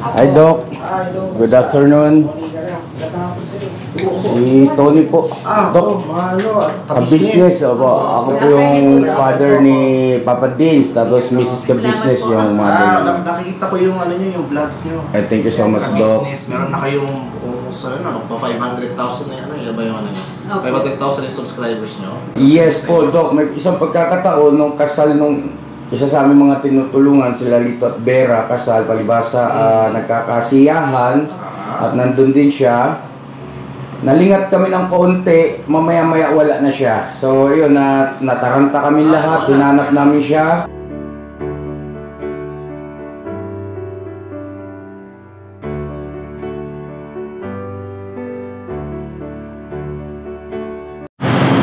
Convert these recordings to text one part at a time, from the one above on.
Hi Doc, good afternoon. Si Tony po. Doc, ka-business. Ako po yung father ni Papa Dins, tapos Mrs. ka-business yung mother. Nakikita ko yung ano nyo, yung vlog nyo. Thank you so much, Doc. Meron na kayong almost ano, 500,000 na ano, yan ba yung ano nyo? 500,000 yung subscribers nyo? Yes po, Doc. May isang pagkakataon nung kasal nung isa sa aming mga tinutulungan, sila Lito at Vera, kasal, palibasa, nagkakasiyahan at nandun din siya. Nalingat kami ng kaunti, mamaya-maya wala na siya. So yun, nataranta kami lahat, hinanap namin siya.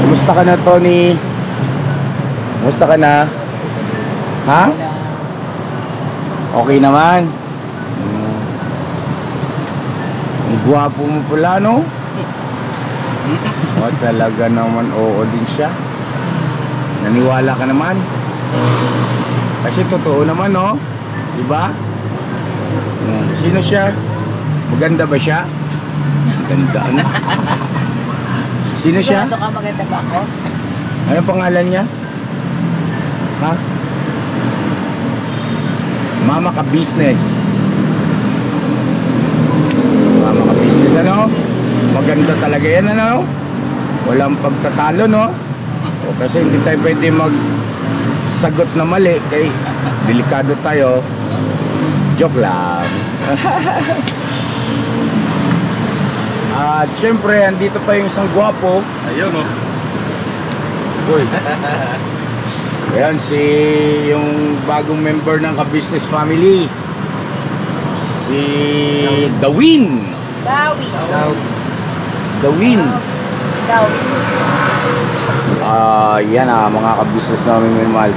Kumusta ka na, Tony? Kumusta ka na? Ha? Okay naman. Ang gwapo mo pala, no? O, talaga naman, oo din siya. Naniwala ka naman. Kasi totoo naman, no? Diba? Sino siya? Maganda ba siya? Maganda, ano? Sino siya? Sigurado ka maganda ba ako? Ano pangalan niya? Ha? Mama ka-business. Mama ka-business, ano? Maganda talaga yan, ano? Walang pagtatalo, no? O, kasi hindi tayo pwede magsagot na mali. Kaya delikado tayo. Joke lang. At syempre, andito pa yung isang gwapo. Ayun, oh. Uy. Ayan, yung bagong member ng ka-business family. Si Dawin. Dawin. Yan mga ka-business namin minamahal.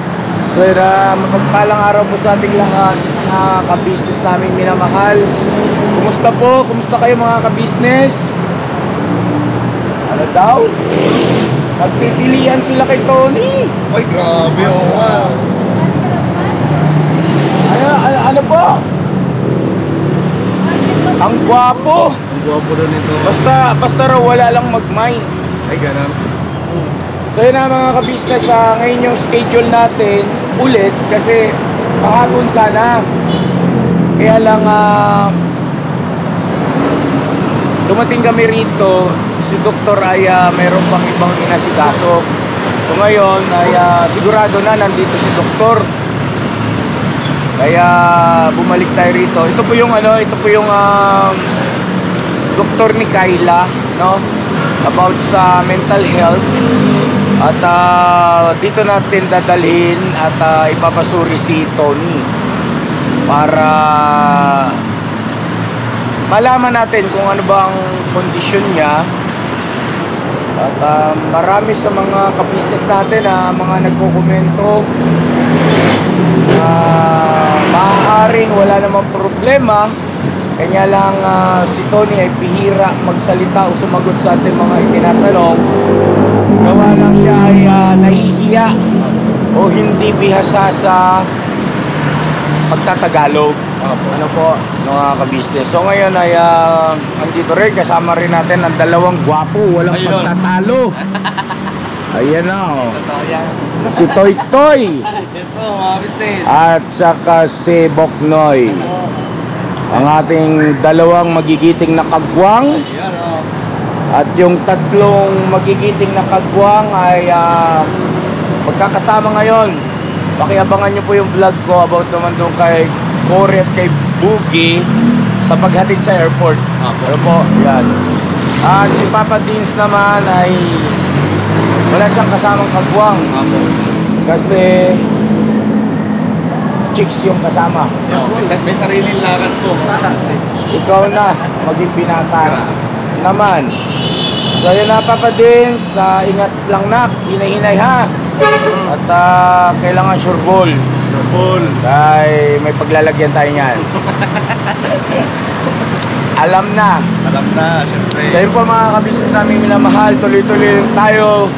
So, mapagpalang araw po sa ating lahat, mga ka-business namin minamahal. Kumusta po? Kumusta kayo mga ka-business? Ano daw? Nagpipilian sila kay Tony. Ay, grabe, oh. Ano po? Ang gwapo. Ang gwapo doon ito. Basta raw wala lang mag-mind. Ay, ganun. So yun na mga ka-business, ngayon yung schedule natin ulit kasi kahapon sana. Kaya lang dumating kami rito, si Doktor ay mayroon pang ibang inasikaso. So ngayon ay sigurado na nandito si Doktor. Kaya bumalik tayo rito. Ito po yung doktor ni Kayla, no? About sa mental health. At dito natin dadalhin at ipapasuri si Tony para malaman natin kung ano ba ang kondisyon niya. At marami sa mga ka-business natin mga nagko-komento maaaring wala namang problema, kanya lang si Tony ay bihira magsalita o sumagot sa ating mga itinatanong. Gawa lang siya ay nahihiya o hindi bihasa sa pagtatagalog. Ano po, mga ka-business. So ngayon ay andito rin, kasama rin natin ang dalawang gwapo, walang pagtatalo. Ayan na, si Toy Toy. Yes po, mga business. At saka si Boknoy. Ang ating dalawang magigiting na kagwang. Ayan, oh. At yung tatlong magigiting na kagwang ay magkakasama ngayon. Pakiabangan nyo po yung vlog ko about naman doon kay Corey at kay Boogie sa paghatid sa airport. Ano po, yan. At si Papa Dins naman ay wala siyang kasamang kagwang. Kasi chicks yung kasama. May sariling lakad po. Ikaw na, maging binata naman. So yun na, Papa Dins, ingat lang nak, hinay-hinay ha. At kailangan sureball. Dahil may paglalagyan tayo niyan. Alam na, syempre. So yun po mga ka-business namin minamahal, tuloy-tuloy tayo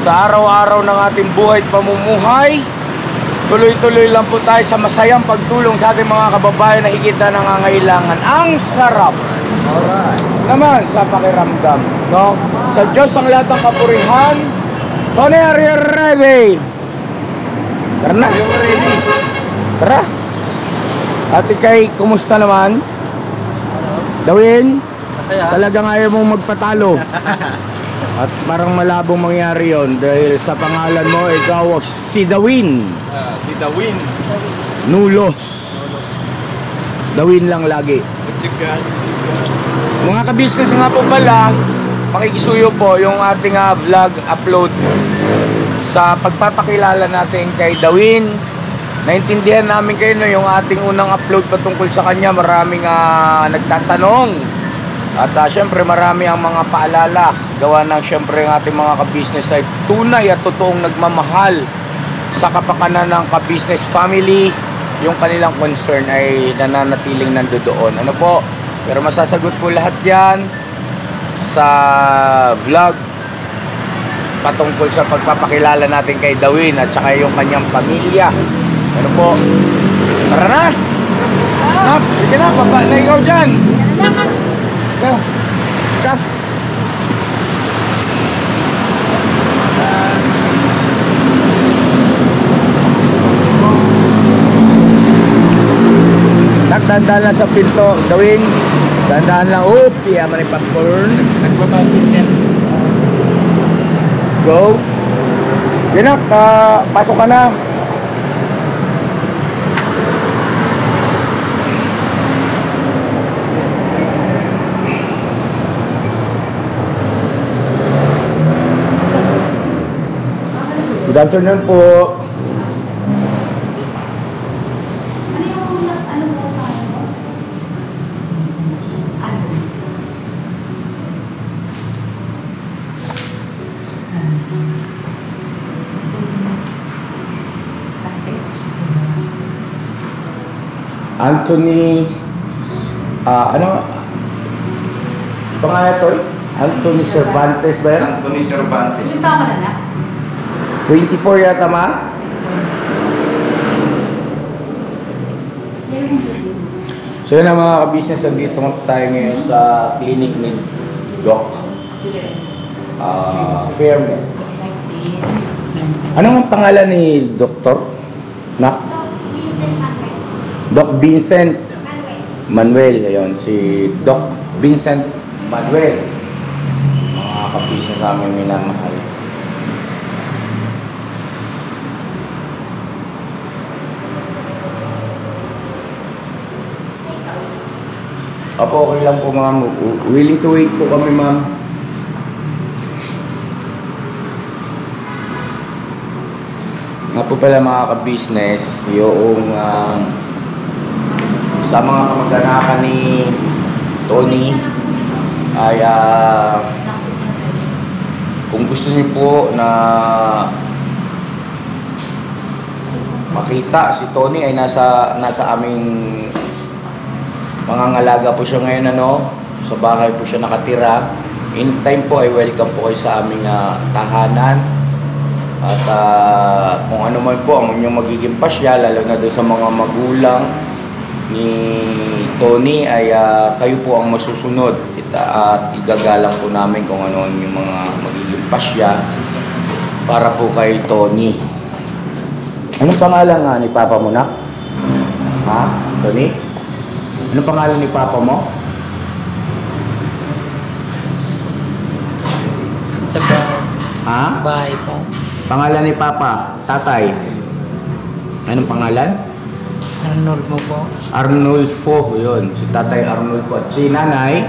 sa araw-araw ng ating buhay at pamumuhay. tuloy-tuloy lang po tayo sa masayang pagtulong sa ating mga kababayan na higit na nangangailangan. Ang sarap! Alright. Naman sa pakiramdam, no? Sa Diyos ang lahat ng kapurihan. Tony, are you ready? Tara na. Tara. Ate Kay, kumusta naman? Dawin? Masaya. Talagang ayaw mong magpatalo. At parang malabong mangyari yon dahil sa pangalan mo, ikaw si Dawin. Si Dawin. Nulos. Dawin lang lagi. Mga ka-business nga po pala, makikisuyo po yung ating vlog upload sa pagpapakilala natin kay Dawin. Naintindihan namin kayo no, yung ating unang upload patungkol sa kanya, maraming nagtatanong. At syempre marami ang mga paalala. Gawa ng syempre ang ating mga ka-business ay tunay at totoong nagmamahal sa kapakanan ng ka-business family. Yung kanilang concern ay nananatiling nandoon. Ano po? Pero masasagot po lahat yan sa vlog patungkol sa pagpapakilala natin kay Dawin at saka yung kanyang pamilya. Ano po? Tara na! Nap, sige na, baba na ikaw dyan! Go! Stop! Nagdandaan lang sa pinto, Dawin. Dandaan lang, yaman yung popcorn. Nagbabagin yan. Go! Yan na, pasok ka na. Good afternoon po. Anthony, ano? Pangalan to? Anthony Cervantes ba yan? Anthony Cervantes. Ilang taon ka na na? 24 yata ma? So yun ang mga ka-business, nandito tayo ngayon sa clinic ni Doc Fairman. Ano ang pangalan ni Doktor? Na? Doc Vincent Manuel. Ayun, si Doc Vincent Manuel. Mga ka-business sa amin minamahal. Opo, okay lang po ma'am. Willing to wait po kami ma'am. Nga po pala mga ka-business, yung sa mga kamag-anakan ni Tony ay kung gusto niyo po na makita si Tony ay nasa aming mangangalaga po siya ngayon, ano, sa bahay po siya nakatira. Anytime po ay welcome po kayo sa aming tahanan. At kung ano man po ang inyong magiging pasya, lalo na doon sa mga magulang ni Tony, ay kayo po ang masusunod. At igagalang po namin kung ano yung mga magiging pasya para po kay Tony. Anong pangalan nga ni Papa mo na? Ha? Tony? Ano pangalan ni Papa mo? Sa bahay. Ha? Bahay po. Pangalan ni Papa, tatay. Anong pangalan? Arnold mo po. Arnulfo, yun. Si tatay Arnulfo. At si nanay?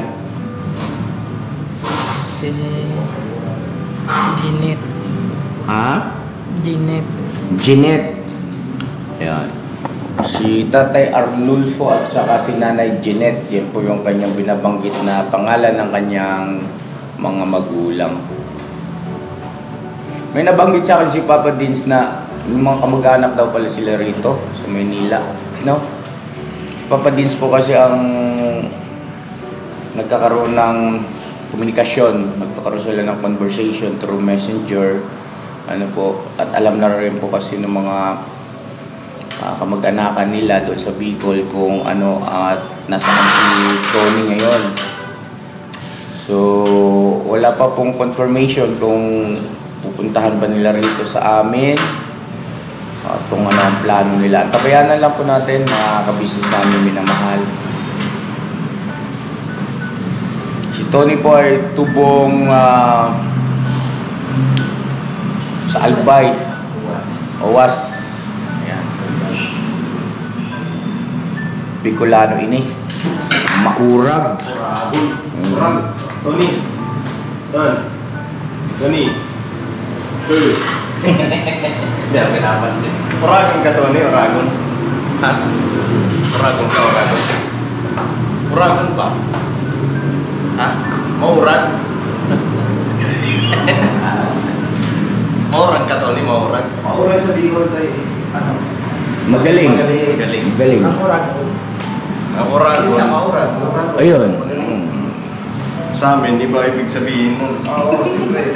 Si Jeanette. Ha? Jeanette. Jeanette. Ayan. Si tatay Arnulfo at saka si nanay Jeanette. Yan po yung kanyang binabanggit na pangalan ng kanyang mga magulang. May nabanggit sa akin si Papa Dins na yung mga kamag-anak daw pala sila rito sa Maynila, no? Papa Dins po kasi ang nagkakaroon ng komunikasyon, nagkakaroon sila ng conversation through messenger, ano po, at alam na rin po kasi ng mga kamag-anakan nila doon sa Bicol kung ano at nasaan si Tony ngayon. So, wala pa pong confirmation kung pupuntahan ba nila rito sa amin at kung ano ang plano nila. Tabayanan lang po natin, mga kabisnes namin minamahal. Si Tony po ay tubong sa Albay, Owas. Ayan. Bicolano ini. Maurag. Urag. Tony. Tony. Hindi ako pinapansin. Uragon ka, Tony. Uragon. Ha? Uragon ka, uragon. Uragon ba? Ha? Maurag? Maurag ka, Tony. Maurag. Maurag sa Bicol tayo. Ano? Magaling. Magaling. Magaling. Ang uragon. Ang uragon. Ang uragon. Ayun. Sa amin, di ba ibig sabihin nun? Oo, siyempre.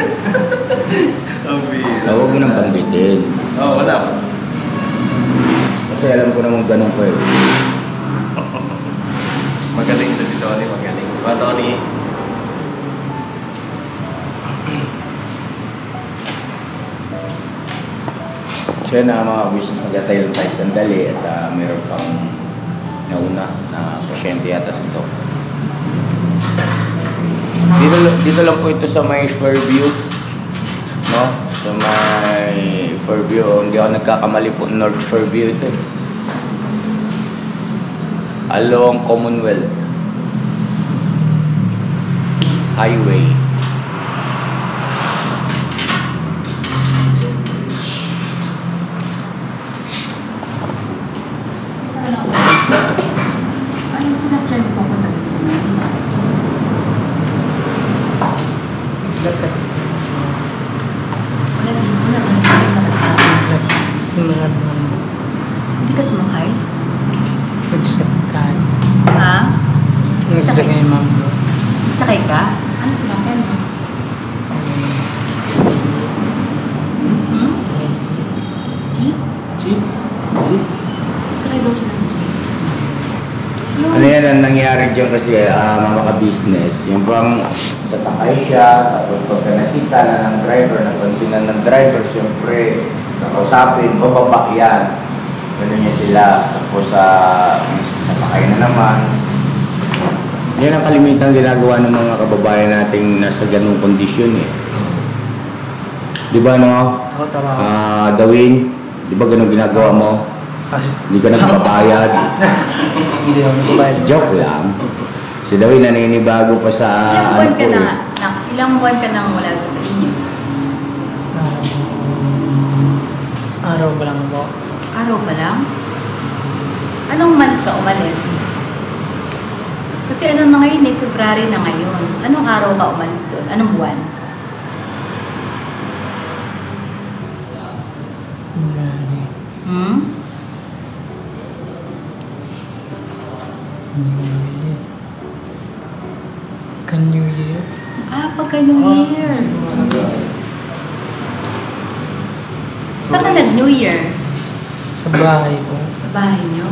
Huwag mo nang banggitin. Oo, wala pa. Kasi alam ko namang ganun ko eh. Magaling to si Tony, magaling. Diba, Tony? So yun na mga business, magatay lang tayo sandali at mayroon pang nauna na pasyente yata sa ito. Dito lang po ito sa may Fairview, no? Sa may Fairview, hindi ako nagkakamali po, North Fairview ito eh. Along Commonwealth Highway. Dapat Hindi ka sumakay? nagsakay. Ha? Nagsakay, ma'am. Sakay ka? Ano sumakay mo? Hmm? Jeep? Jeep? Sakay daw siya ng jeep. Ano yan ang nangyari dyan kasi mga ka-business, yung bang sasakay siya, tapos pagka nasita na ng driver, napansinan ng driver, siyempre, nakausapin, bababa yan. Ganun niya sila, tapos sasakay na naman. Yan ang kalimitan ginagawa ng mga kababayan nating nasa ganung kondisyon eh. Di ba no? Oo, tama. Dawin, di ba ganun ginagawa mo? Hindi ka nagbabayad. Hindi naman kumain. Joke lang. Si Dawin naninibago pa sa Ilang buwan ka po na, eh. ilang buwan ka nang wala doon sa inyo? Araw ba lang po? Araw pa lang? Anong month ka umalis? Kasi ano na ngayon eh, February na ngayon. Anong araw ka umalis doon? Anong buwan? January. Hmm? New Year. New Year? Ah, pagka New Year. Saan ka nag-New Year? Sa bahay po. Sa bahay nyo.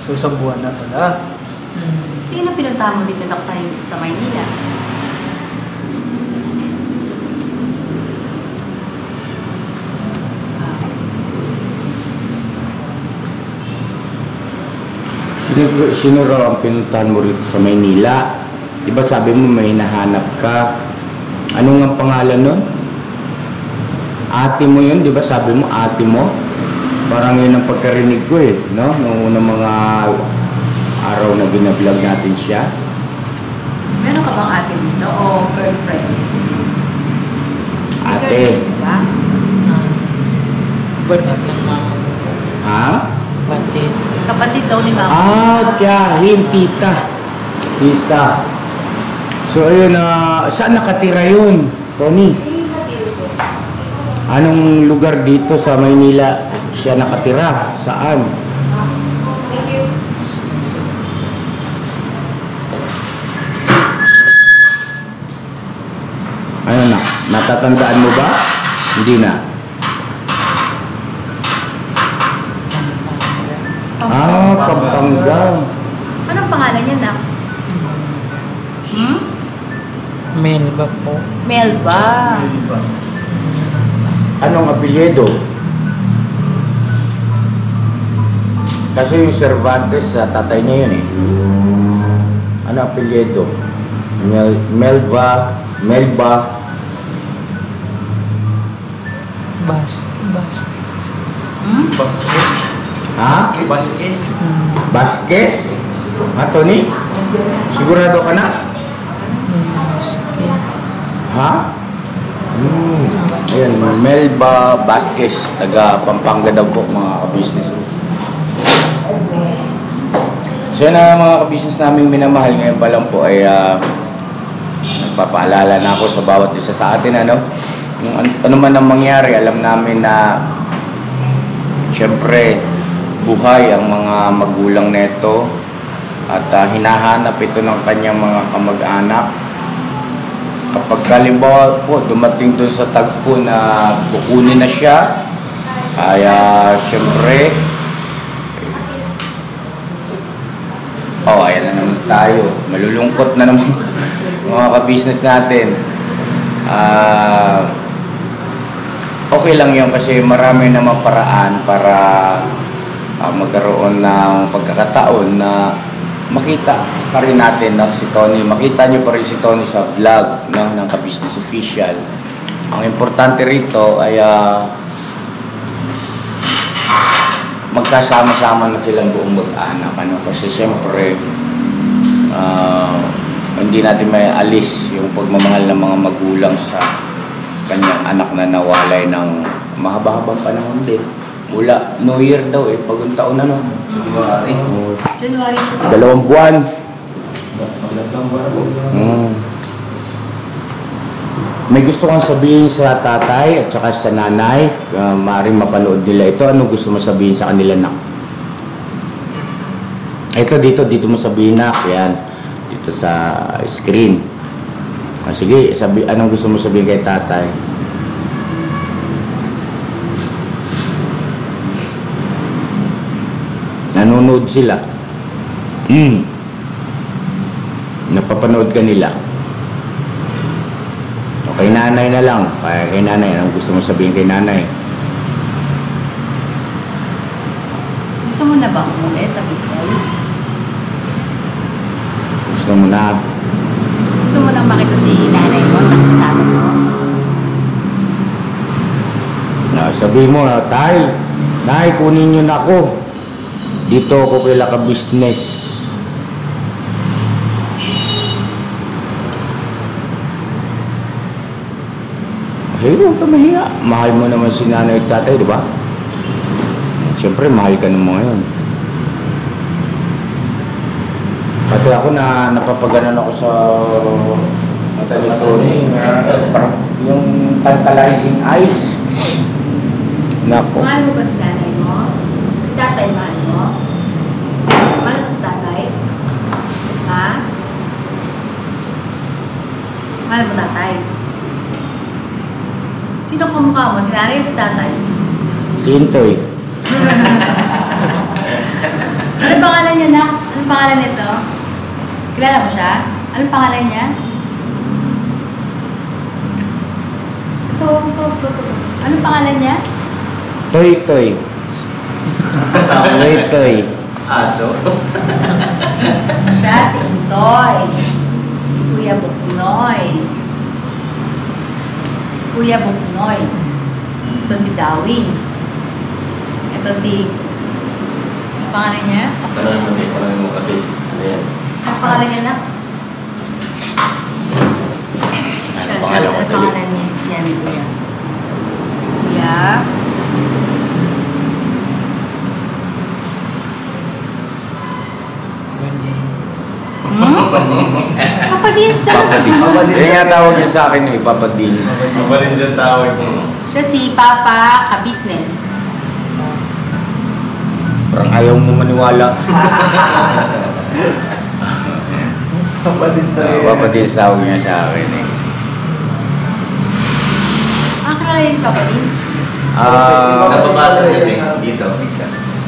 So, isang buwan na pala. Sino pinunta mo dito sa Maynila? Sino raw ang pinuntahan mo rito sa Maynila? Di ba sabi mo may hinahanap ka? Ano nga pangalan nun? Ate mo yun, di ba sabi mo ate mo? Parang yun ang pagkarinig ko eh, no? Noong unang mga araw na binablog natin siya. Meron ka bang ate dito o girlfriend? May Ate. girlfriend ka ba? Kapatid ng mama. Ha? Kapatid. Kapatid daw ni mama. Tiyahin, tita. Tita. So ayun, saan nakatira yun, Tony? Anong lugar dito sa Maynila siya nakatira? Saan? Ano na? Natatandaan mo ba? Hindi na. Pampanga. Anong pangalan niya, Nak? Melba po. Melba. Anong apelyido? Kasi yung Cervantes, sa tatay niya yun eh. Ano apelyido? Melba. Bas. Ha? Vasquez? Tony? Sigurado ka na? Ha? Ayan, Melba Vasquez, taga Pampanga daw po, mga ka-business. So yun na mga ka-business namin minamahal, ngayon pa lang po ay nagpapaalala na ako sa bawat isa sa atin, kung ano man ang mangyari, alam namin na siyempre buhay ang mga magulang neto at hinahanap ito ng kanyang mga kamag-anak. Kapag halimbawa po dumating doon sa tagpo na kukunin na siya, ay siyempre ayan na naman tayo, malulungkot na naman mga ka-business natin. Okay lang yun kasi marami namang paraan para magkaroon ng pagkakataon na makita pa rin natin na si Tony, makita nyo pa rin si Tony sa vlog ng ka-business official. Ang importante rito ay magkasama-sama na silang buong mag-anak, kasi siyempre hindi natin may alis yung pagmamahal ng mga magulang sa kanyang anak na nawalay ng mahaba-habang panahon din. Mula New Year daw pagong taon na January. 2 buwan. May gusto kang sabihin sa tatay at saka sa nanay, maaaring mapanood nila ito. Ano gusto mo sabihin sa kanila, Nak? Ito dito mo sabihin, Nak. Yan, dito sa screen. Sige, anong gusto mo sabihin kay tatay? Nanonood sila. Napapanood ka nila. O kay nanay na lang. Kay nanay, anong gusto mo sabihin kay nanay? Gusto mo na ba umuwi sa Bicol? Gusto mo na? Gusto mo nang makita si nanay mo at si tatay mo? Sabihin mo, Nay, kunin niyo na ako. Dito ako kay ka-business. Huwag ka mahiya. Mahal mo naman si nanay at tatay, di ba? Siyempre, mahal ka naman ngayon. Pati ako napapaganan ako sa ni Tony. Parang yung tantalizing eyes. Nako. Mahal mo ba si nanay mo? Si tatay mahal mo? Mahal mo si tatay? Ha? Mahal mo tatay? Sino kamukha mo? Si nanay o si tatay? Si Intoy. Anong pangalan niya, Nak? Anong pangalan nito? Kilala mo siya? Anong pangalan niya? Ito. Anong pangalan niya? Toy. Toy. Aso? Siya, si Intoy. Si Kuya Buknoy. Ito si Dawin. Ito si... Anong pangalan niya? Parang mo kasi. Ayan. Anong pangalan niya, Nak? Siya, pangalan ko, anong Dali? pangalan niya? Yan, Kuya. Kuya. Papa Dins na. Papa Dins. Yan nga tawag niya sa akin, Papa Dins. Iba rin siya tawag mo. Siya si Papa Ka-Business. Parang ayaw mo maniwala. Papa Dins Papa Dins tawag niya sa akin. Ang pangalan ni Papa Vince? Nababasa niya dito.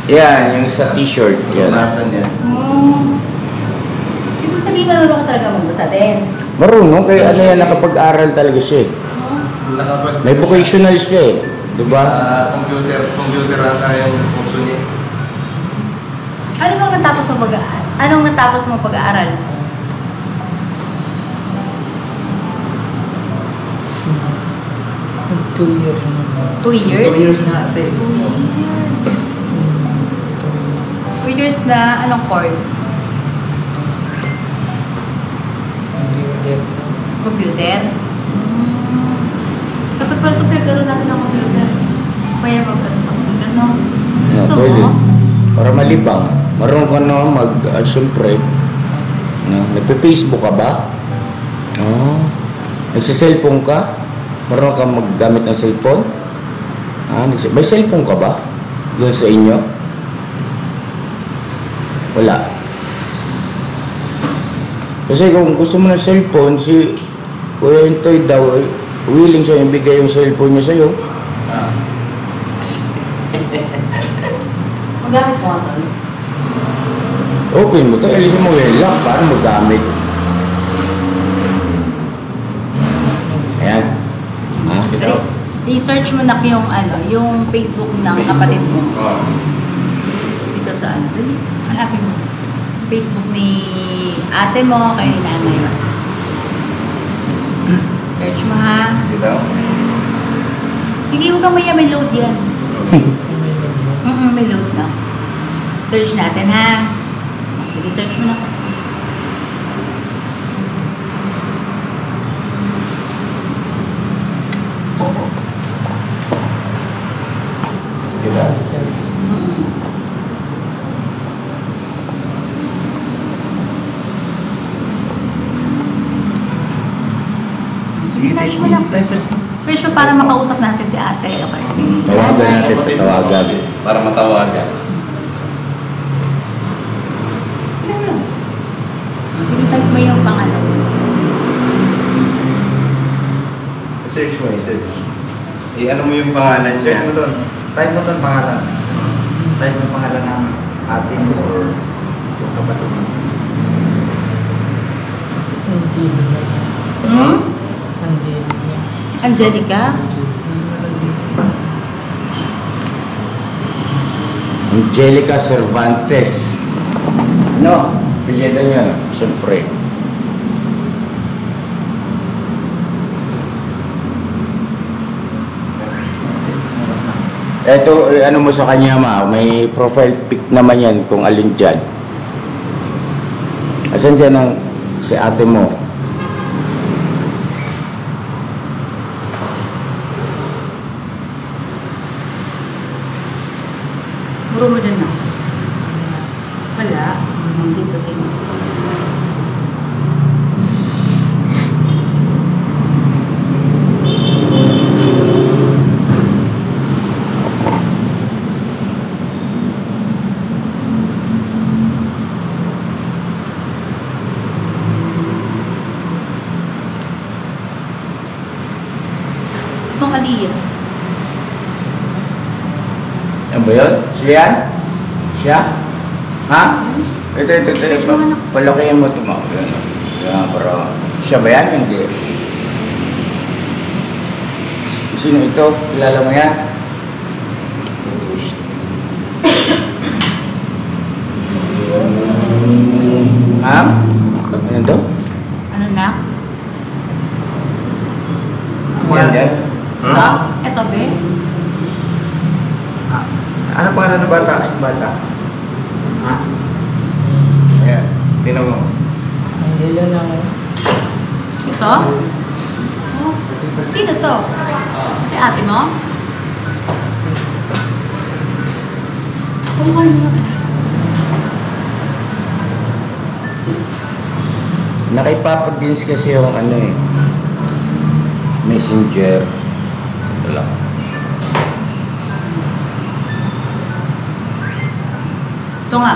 Yan, yung sa t-shirt. Yan. Nababasa niya. Ibig sabihin, marunong ka talaga magbasa din. Marunong, kaya ano yan, nakapag-aral talaga siya eh. May vocational siya eh. Diba? Sa computer ata yung kurso niya. Anong natapos mo pag-aaral? Nag 2 years na po. 2 years? 2 years na ate. 2 years na, anong course? Computer. Computer? Dapat pala ito pinagkaroon natin ng computer. Kaya mag-ano sa computer, no? Gusto pwede. mo? Para malibang. Marunong ka na syempre. No? Nagpe-Facebook ka ba? Oh. Nagsa-cellphone ka? Marunong ka maggamit ng cellphone? May cellphone ka ba? Doon sa inyo? Wala. Kasi kung gusto mo ng cellphone, si Kuya Intoy daw, willing siya ibigay yung cellphone niya sa'yo. Magamit mo ito. Open mo to, alisin mo yung lock, paano magamit? Ayan. I-search mo na yung Facebook ng kapatid mo. Dito sa dali, hanapin mo. Facebook ni ate mo, kaya ni nanay. Search mo ha. Sige daw. Sige, huwag kang maya, may load yan. May load na. Search natin ha. Sige, search mo na. Sige daw. Sige, search mo lang. Search mo para makausap natin si ate. Okay, sige. Tawagan natin, tawagan. Para matawagan. Sige, type mo yung pangalan. I-search mo, i-search. I-ano mo yung pangalan niya. Search mo doon. Type mo doon pangalan. Type mo pangalan ng ate mo or yung kapatid mo. Angelica. Angelica. Angelica? Angelica Cervantes. No, pilyedan niya, siyempre. Eto, ano mo sa kanya may profile pic naman yan kung alin dyan. Asan dyan ang si ate mo? Buro mo dyan na. Wala. Dito sa inyo. Itong Aliyah. Yan ba yun? Siya yan? Siya? Ha? Ito. Search mo, anak. Palakihan mo ito mo. Yan. Yan, para... Siya ba yan? Hindi. Sino ito? Kilala mo yan? Ha? Ano daw? Ano na? Yan yan? Ito? Ito, be? Ano pangalan ng bata? Bata? Ha? Ayan, tingnan mo. Angela na ako. Ito? Sino to? Si ate mo? Kung ano? Nakipapag-dins kasi yung messenger. Wala. Ito nga.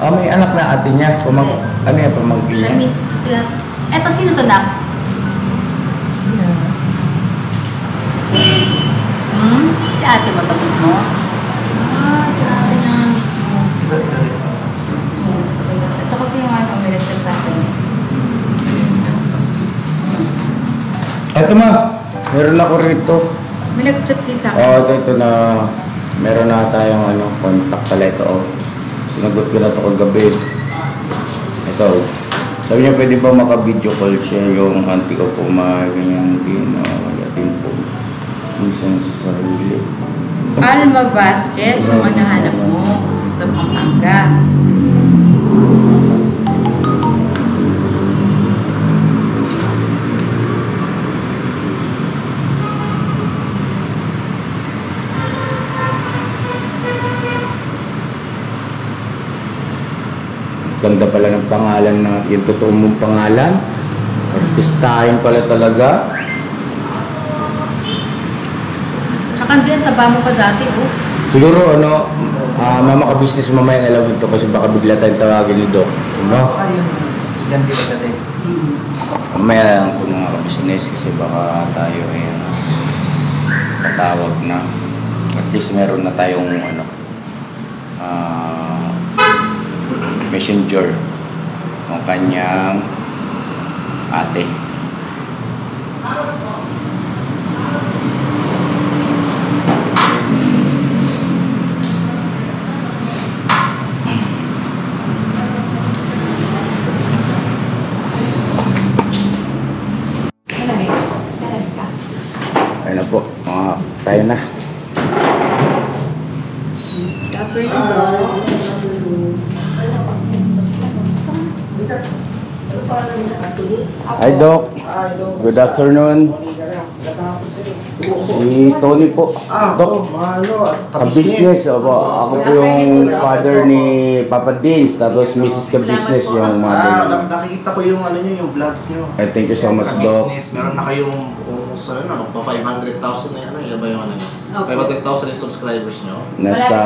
May anak na ate niya. Ano yan, pamangkin Siya niya? miss. Ito sino to, nak? ate mo to mismo? Si ate niya nga mismo. Ito kasi yung ano, may nag-chat sa akin. Eto ma, meron ako rito. May nag-chat din sa akin. Ito na, meron na tayong contact pala ito. Sinagot ko na ito kagabi. Ito. Sabi niya, pwede ba maka-video call siya yung auntie ko po, ganyan din. Din po. Minsan sa sarili. Alma Vasquez, yung manahanap mo sa Pampanga. Ganda pala ng pangalan na, yung totoo mong pangalan. Artistahin pala talaga. Tsaka hindi, ang taba mo pa dati, oh. Siguro, mama ka-business mamaya alam ito kasi baka bigla tayong tawagin ni Doc. No? Yung estudyante ko dati. Mamaya lang ito mga ka-business kasi baka tayo ay patawag na. At least meron na tayong messenger ng kanyang ate. Ayun na po, tayo na. Hi Doc, good afternoon. Si Tony po. Doc, ka-business. Ako po yung father ni Papa Dins, tapos Mrs. ka-business yung mother. Nakikita ko yung niyo, yung vlog niyo. Thank you so much, Doc. Business, meron na kayong almost pa 500,000 na yan ba yung 500,000 yung subscribers niyo? Nasa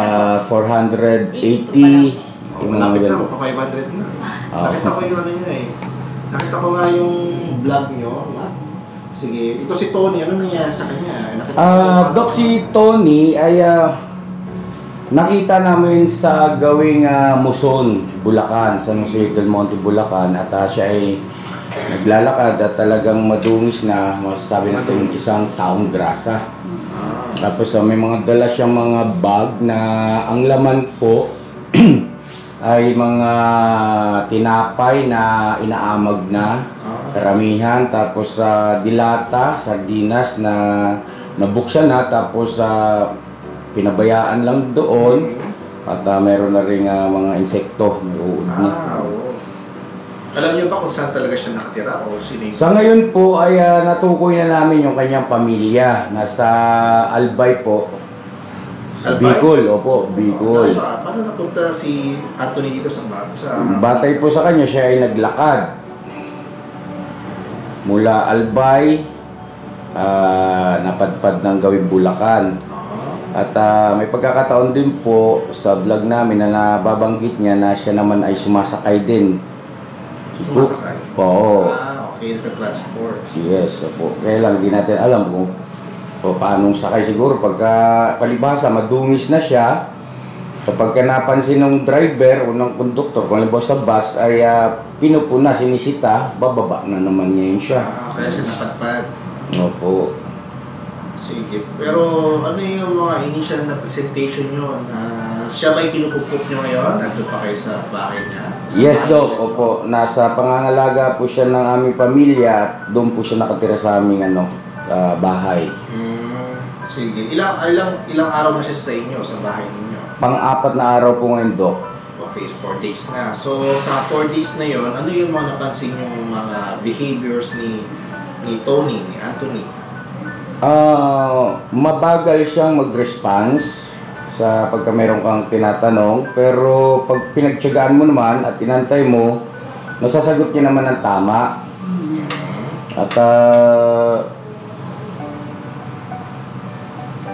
480. Malapit na, pa 500 na. Nakita ko yung niyo eh. Nakita ko nga yung vlog niyo. Sige, ito si Tony, ano nangyari sa kanya? Doc, si Tony ay nakita namin sa gawing Muson, Bulacan, San Jose del Monte, Bulacan, at siya ay naglalakad at talagang madungis na, masasabi natin isang taong grasa. Tapos may mga dala siyang mga bag na ang laman po ay mga tinapay na inaamag na karamihan, tapos dilata, sardinas na nabuksan na, tapos pinabayaan lang doon, at meron na rin mga insekto na uudni. Alam niyo ba kung saan talaga siya nakatira o sino? Sa ngayon po ay natukoy na namin yung kanyang pamilya. Nasa Albay po. Sa Bicol, opo, Bicol. Paano napunta si Anthony dito sa Batay po sa kanya, siya ay naglakad mula Albay, napadpad ng gawing Bulacan. At may pagkakataon din po sa vlog namin na nababanggit niya na siya naman ay sumasakay din. Sumasakay? Oo. Okay, nagka-transport. Yes, opo. Kaya lang, hindi natin alam kung paano sakay. Siguro pagka palibhasa, madungis na siya. Kapag napansin ng driver o ng konduktor, kung halimbawa sa bus, ay pinupuna, sinisita, bababa na naman niya yun siya. Kaya siya napadpad. Opo. Sige. Pero ano yung mga initial na presentation nyo na siya ba'y kinukupkup nyo ngayon? Nandun pa kayo sa bahay niya? Yes, Doc. Opo. Nasa pangangalaga po siya ng aming pamilya at doon po siya nakatira sa aming bahay. Sige. Ilang araw na siya sa inyo, sa bahay ninyo? Pang-apat na araw po ngayon, Doc. Okay, 4 days na. So, sa 4 days na yon, ano yung mga napansin yung mga behaviors ni Tony, ni Anthony? Mabagal siyang mag-response sa pagka meron kang tinatanong, pero pag pinagtiyagaan mo naman at tinantay mo, nasasagot niya naman ng tama. At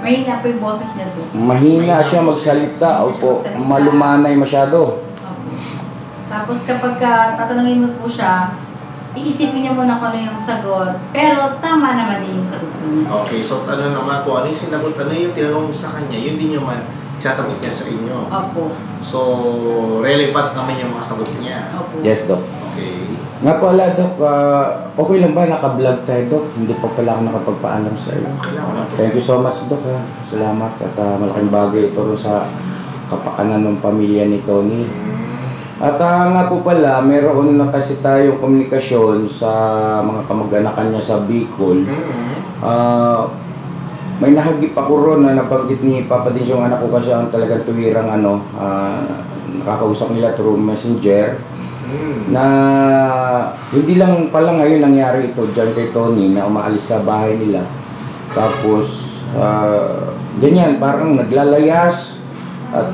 mahina po yung boses niya doon. mahina siya magsalita, opo, malumanay masyado. Tapos kapag tatanungin mo po siya, iisipin niya muna kung ano yung sagot. Pero tama naman din yung sagot niya. Okay, so ano naman po, ano yung sinagot, ano yung tinanong sa kanya, yun din yung sasagot niya sa inyo. Opo. So, relevant naman yung mga sagot niya. Opo. Yes, Doc. Okay. Nga pala, Doc, okay lang ba naka-vlog tayo, Doc? Hindi pa pala ako nakapagpaalam sa iyo. Okay lang, wala Thank you so much, Doc. Salamat at malaking bagay ito sa kapakanan ng pamilya ni Tony. At nga po pala, meron na kasi tayong komunikasyon sa mga kamag-anakan niya sa Bicol. May nahagip ako ron na nabanggit ni Papa Dins yung anak ko kasi ang talagang tuwirang nakakausap nila through messenger. Na hindi lang pala ngayon nangyari ito dyan kay Tony na umaalis sa bahay nila. Tapos ganyan, parang naglalayas at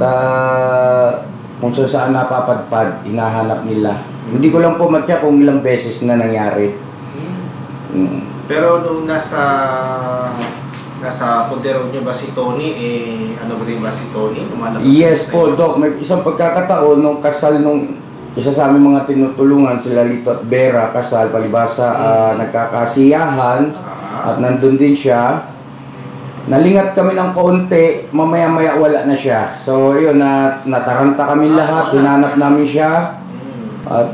kung saan napapadpad, hinahanap nila. Hindi ko lang po matya kung ilang beses na nangyari. Pero nung nasa Pontero niyo ba si Tony, ano ba rin ba si Tony? Yes po, Doc. May isang pagkakataon nung kasal nung isa sa aming mga tinutulungan, sila Lito at Vera, kasal, palibasa, nagkakasiyahan at nandun din siya. Nalingat kami ng kaunti, mamaya-maya wala na siya. So yun, nataranta kami lahat, hinanap namin siya. At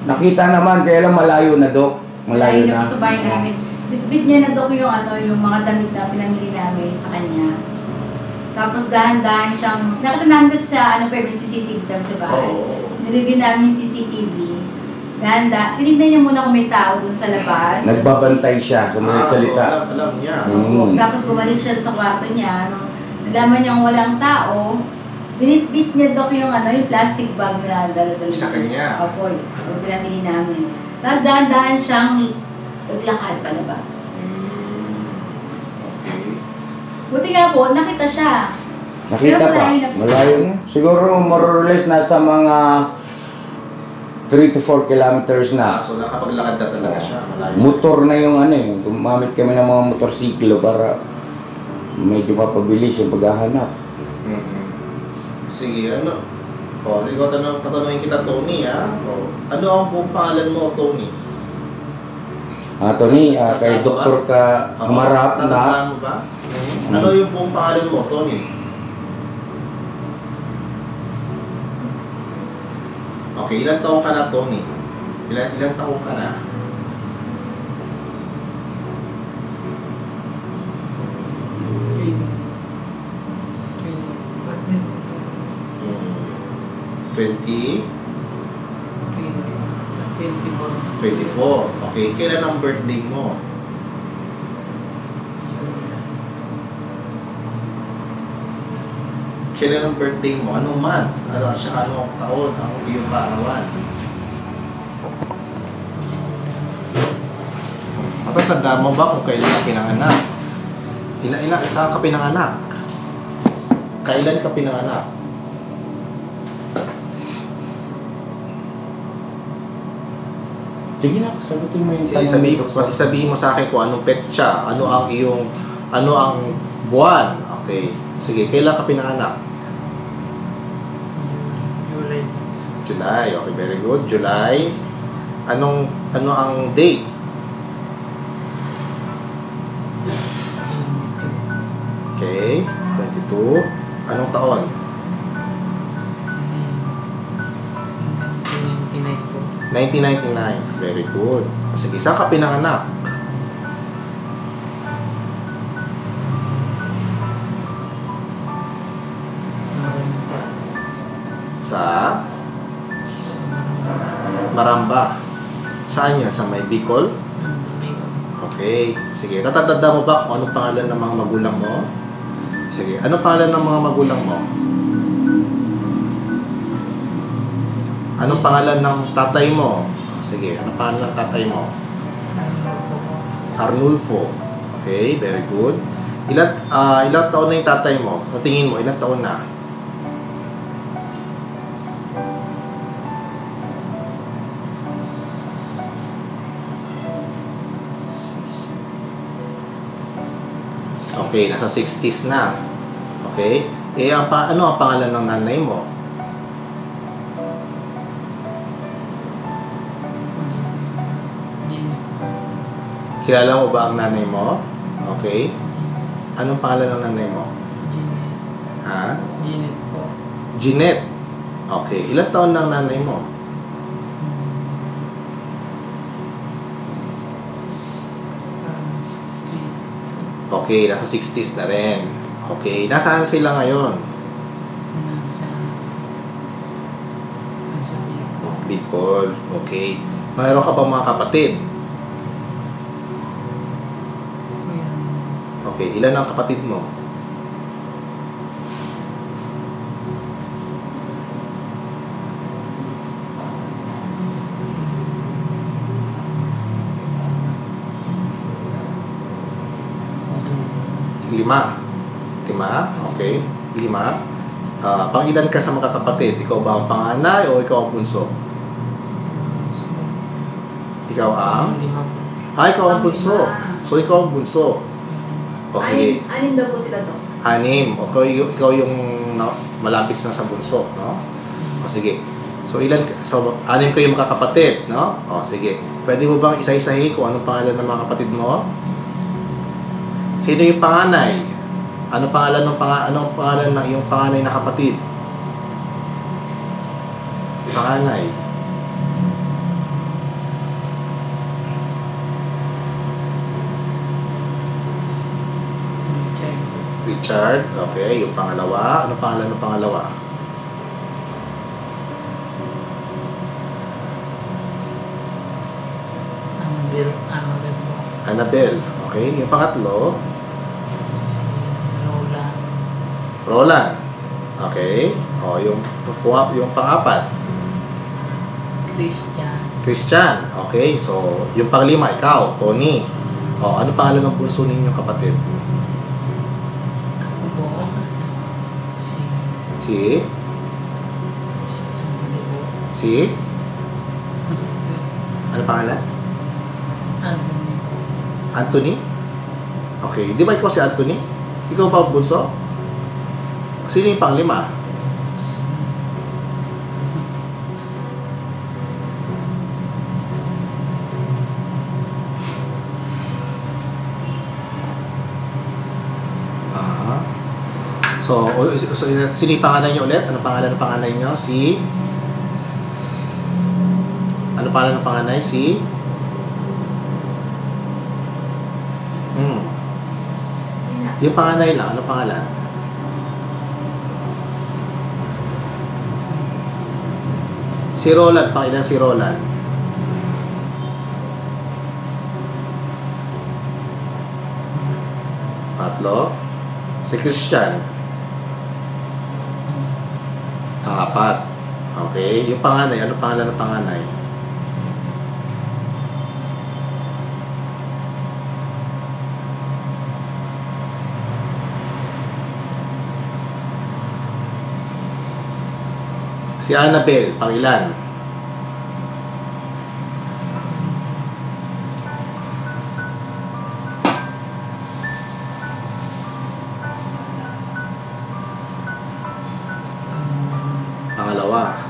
nakita naman, kaya lang malayo na, Doc. Malayo na. Sa bahay namin. Bit niya na, Doc, yung mga damit na pinamili namin sa kanya. Tapos dahan-dahan siyang, nakita namin kasi sa CCTV kami sa bahay. Nireview namin yung CCTV. Dahan-dahan, tinignan niya muna kung may tao dun sa labas. Nagbabantay siya sa mga salita. So, alam niya. Tapos bumalik siya sa kwarto niya. Nung nalaman niyang walang tao, binitbit niya, Doc, yung plastic bag na dala-dala. Sa kanya? Opo, yung pinamili namin. Tapos dahan-dahan siyang naglakad palabas. Okay. Buti nga po, nakita siya. Nakita Pero pa? Malayo na. Siguro more or less nasa mga 3 to 4 kilometers na. So nakapaglakad na talaga siya. Malayo. Motor na yung gumamit kami ng mga motorsiklo para medyo mapabilis yung paghahanap. Sige, ikaw tatanungin kita, Tony, ano ang buong pangalan mo, Tony? Tony, kay Dr. ka humarap na. Tatandaan mo ba? Ano yung buong pangalan mo, Tony? Okay, ilang taong ka na, Tony? Ilang taong ka na? Hmm. 24. Okay, kailan ang birthday mo? Kailan ang birthday mo? Anong month? Anong taon ang iyong kaarawan? Matatanda mo ba kung kailan ka pinanganak? Saan ka pinanganak? Kailan ka pinanganak? Sige na, sagutin mo yung Sabihin mo sa akin kung anong petsa, ano ang buwan. Okay. Sige, kailan ka pinanganak? July. Okay, very good. July. Ano ang date? Okay, 22. Anong taon? 1999. Very good. Sige, saan ka pinanganak? Sa Maramba. Saan yun? Sa may Bicol? Okay. Sige. Tatanda mo ba kung anong pangalan ng mga magulang mo? Sige. Anong pangalan ng mga magulang mo? Anong pangalan ng tatay mo? Sige. Anong pangalan ng tatay mo? Arnulfo. Okay. Very good. Ilang taon na yung tatay mo? Sa tingin mo, ilang taon na? Okay, nasa 60s na. Okay? Ano ang pangalan ng nanay mo? Kilala mo ba ang nanay mo? Okay. Anong pangalan ng nanay mo? Jeanette. Ha? Jeanette po. Jeanette. Okay. Ilan taon na ang nanay mo? Hmm. 60. Okay, nasa 60s na rin. Okay. Nasaan sila ngayon? Nasa Bicol. Bicol. Okay. Mayroon ka ba mga kapatid? Meron. Okay. Ilan ang kapatid mo? Lima. Okay. Lima. Pangilan ka sa mga kapatid? Ikaw ba ang panganay o ikaw ang bunso? Ikaw ang? Lima po. Ikaw ang bunso. So, ikaw ang bunso. O, sige. Anin daw po sila to? Anim. Okay, ikaw yung malapit na sa bunso, no? O, sige. So, anim kayo yung magkakapatid, no? O, sige. Pwede mo bang isa-isahin kung anong pangalan ng mga kapatid mo? Sino yung panganay? Anong pangalan ng yung panganay na kapatid? Panganay. Richard. Okay, yung pangalawa. Anong pangalan ng pangalawa? Annabelle po. Annabelle. Okay, yung pangatlo? Si Roland. Roland. Okay. O, yung pang-apat? Christian. Christian. Okay, so, yung panglima, ikaw, Tony. O, ano pangalan ng bunso ninyong kapatid? Ako po. Si Si? Annabelle po. Si? Ano pangalan? Annabelle po. Anthony? Okay, di ba ikaw si Anthony? Ikaw ba ang bunso? Sino yung panglima? So, sino yung pangalan niyo ulit? Ano pangalan ng panganay niyo? Ano pangalan ng panganay? Yung panganay lang, ano pangalan? Si Roland, pangilan si Roland? Tatlo. Si Christian? Apat. Okay. Yung panganay, ano pangalan ng panganay? Si Annabelle, pangilan? Pangalawa.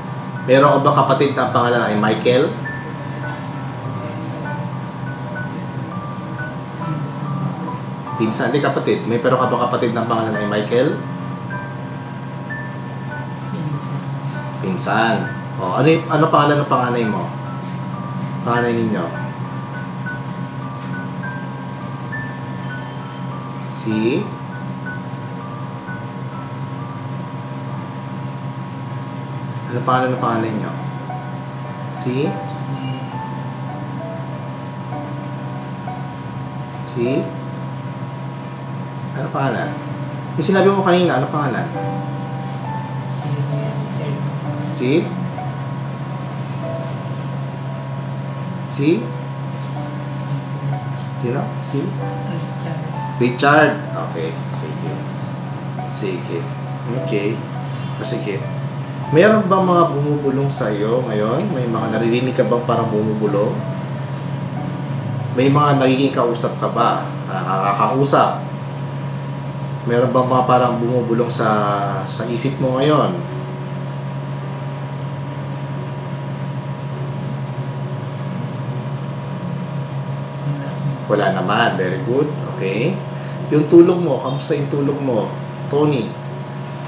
Meron ka ba kapatid na ang pangalan ay Michael? Pinsan, hindi kapatid. Pero ka ba kapatid na ang pangalan ay Michael? Pinsan. O, ano pangalan ng panganay mo? Panganay ninyo? Si? Ano pangalan ng panganay nyo? Si? Ano pangalan? Yung sinabi mo kanina, ano pangalan? Si? Sino? Si? Richard. Okay. Sige. Okay. Sige. Meron bang mga bumubulong sa iyo ngayon? May mga naririnig ka bang parang bumubulong? May mga nagiging kausap ka ba? Nakakausap? Meron bang mga parang bumubulong sa isip mo ngayon? Wala naman. Very good. Okay. Yung tulog mo, kamusta yung tulog mo? Tony,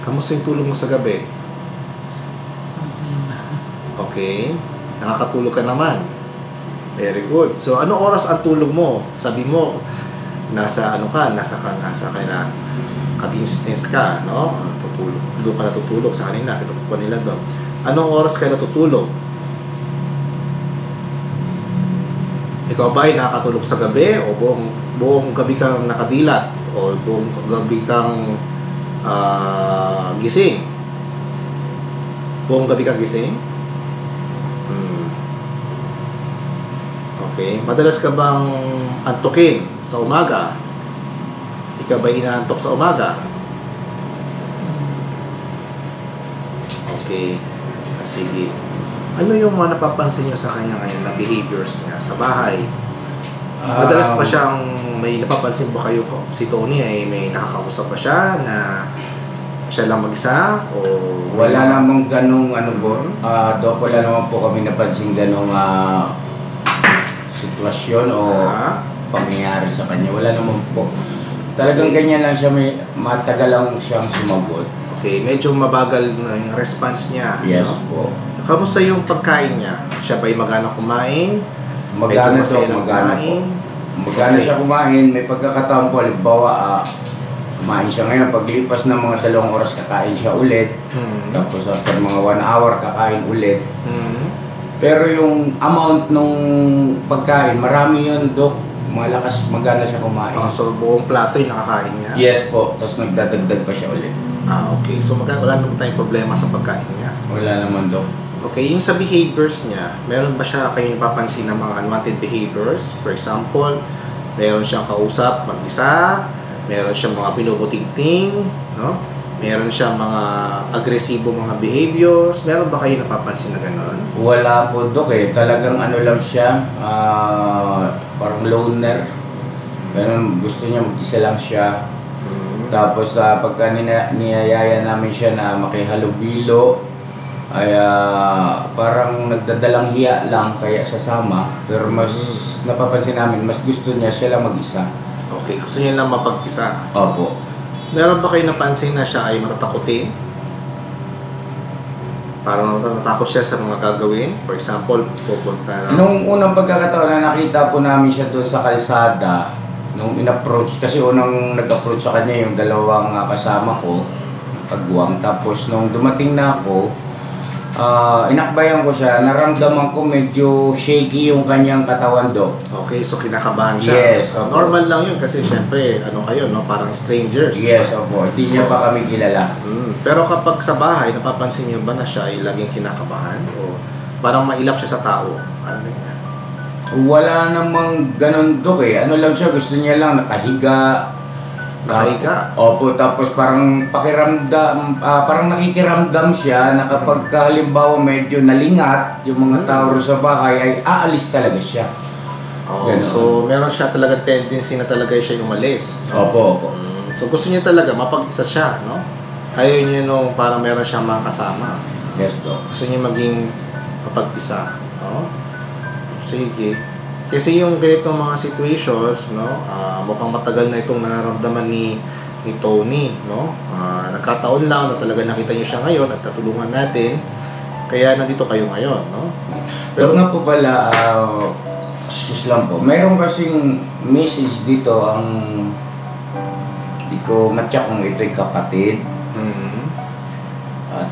kamusta yung tulog mo sa gabi? Okay na. Okay. Nakakatulog ka naman. Very good. So, ano oras ang tulog mo? Sabi mo, nasa kanila ka-business ka, no? Tutulog. Doon ka natutulog sa kanila. Kinukuha nila doon. Anong oras ka natutulog? Ikaw ba ay nakakatulog sa gabi o buong gabi kang nakadilat o buong gabi kang gising? Buong gabi kang gising? Okay. Madalas ka bang antukin sa umaga? Ikaw ba inaantok sa umaga? Okay. Sige. Ano yung mga napapansin niyo sa kanya ngayon na behaviors niya sa bahay? Madalas pa siyang may napapansin ba kayo si Tony ay may nakakausap pa siya na siya lang mag-isa o Wala namang ganong Dok, wala naman po kami napansin ganong sitwasyon o pangyayari sa kanya. Wala naman po. Talagang ganyan lang siya, may matagal lang siyang sumagot. Okay, medyo mabagal na yung response niya. Yes no? po. Kamusta yung pagkain niya? Siya ba'y magana kumain? Magana Medyo masaya to, na magana po. kumain? Magana Okay. siya kumain, may pagkakataon po, halimbawa, kumain siya ngayon, paglipas ng mga 2 oras kakain siya ulit, tapos after mga 1 hour kakain ulit. Pero yung amount nung pagkain, marami yun, Dok. Malakas, magana siya kumain. So buong plato yung nakakain niya? Yes po, tapos nagdadagdag pa siya ulit. Okay. So wala naman tayong problema sa pagkain niya. Wala naman, Dok. Okay, yung sa behaviors niya, meron ba siya kayong napapansin ng mga unwanted behaviors? For example, meron siyang kausap mag-isa, meron siyang mga pinubuting-ting, no? Meron siyang mga agresibo mga behaviors. Meron ba kayo napapansin na gano'n? Wala po, Dok eh. Talagang ano lang siya, parang loner. Ganun, gusto niya mag-isa lang siya. Tapos pagka niyayaya namin siya na makihalubilo, ay parang nagdadalang hiya lang kaya sasama. Pero mas napapansin namin, mas gusto niya siya lang mag-isa. Okay, gusto niya lang mapag-isa. Opo. Meron ba kayo napansin na siya ay matatakotin? Parang natatakot siya sa mga gagawin? For example, pupunta na... Nung unang pagkakataon na nakita po namin siya doon sa kalsada, nung in-approach, kasi unang nag-approach sa kanya yung 2 kasama ko, pagbuwang. Tapos nung dumating na ako, inakbayan ko siya, naramdaman ko medyo shaky yung kanyang katawan, Dok. Okay, so kinakabahan siya. Yes, opo. Normal lang yun kasi syempre, kayo, no? Parang strangers. Yes, opo. Hindi niya pa kami kilala. Pero kapag sa bahay, napapansin niyo ba na siya ay laging kinakabahan? O parang mailap siya sa tao? Parang ganyan. Wala namang ganun, Dok eh. Ano lang siya, gusto niya lang nakahiga. Nakahiga? Opo, tapos parang pakiramdam, parang nakikiramdam siya na kapag halimbawa medyo nalingat yung mga tao sa bahay ay aalis talaga siya. Ganun. So meron siya talaga tendency na talaga siya umalis. Opo, opo. So gusto niya talaga mapag-isa siya, no? Ayaw niya nung parang meron siyang mga kasama. Yes, Dok. Gusto niya maging mapag-isa, no? Sige. Kasi yung ganitong mga situations, no, mukhang matagal na itong nararamdaman ni Tony, no? Nagkataon lang na talaga nakita niyo siya ngayon at natulungan natin. Kaya nandito kayo ngayon, no? Pero nga po pala, excuse lang po, mayroon kasing message dito ang di ko matyak kung ito'y kapatid. At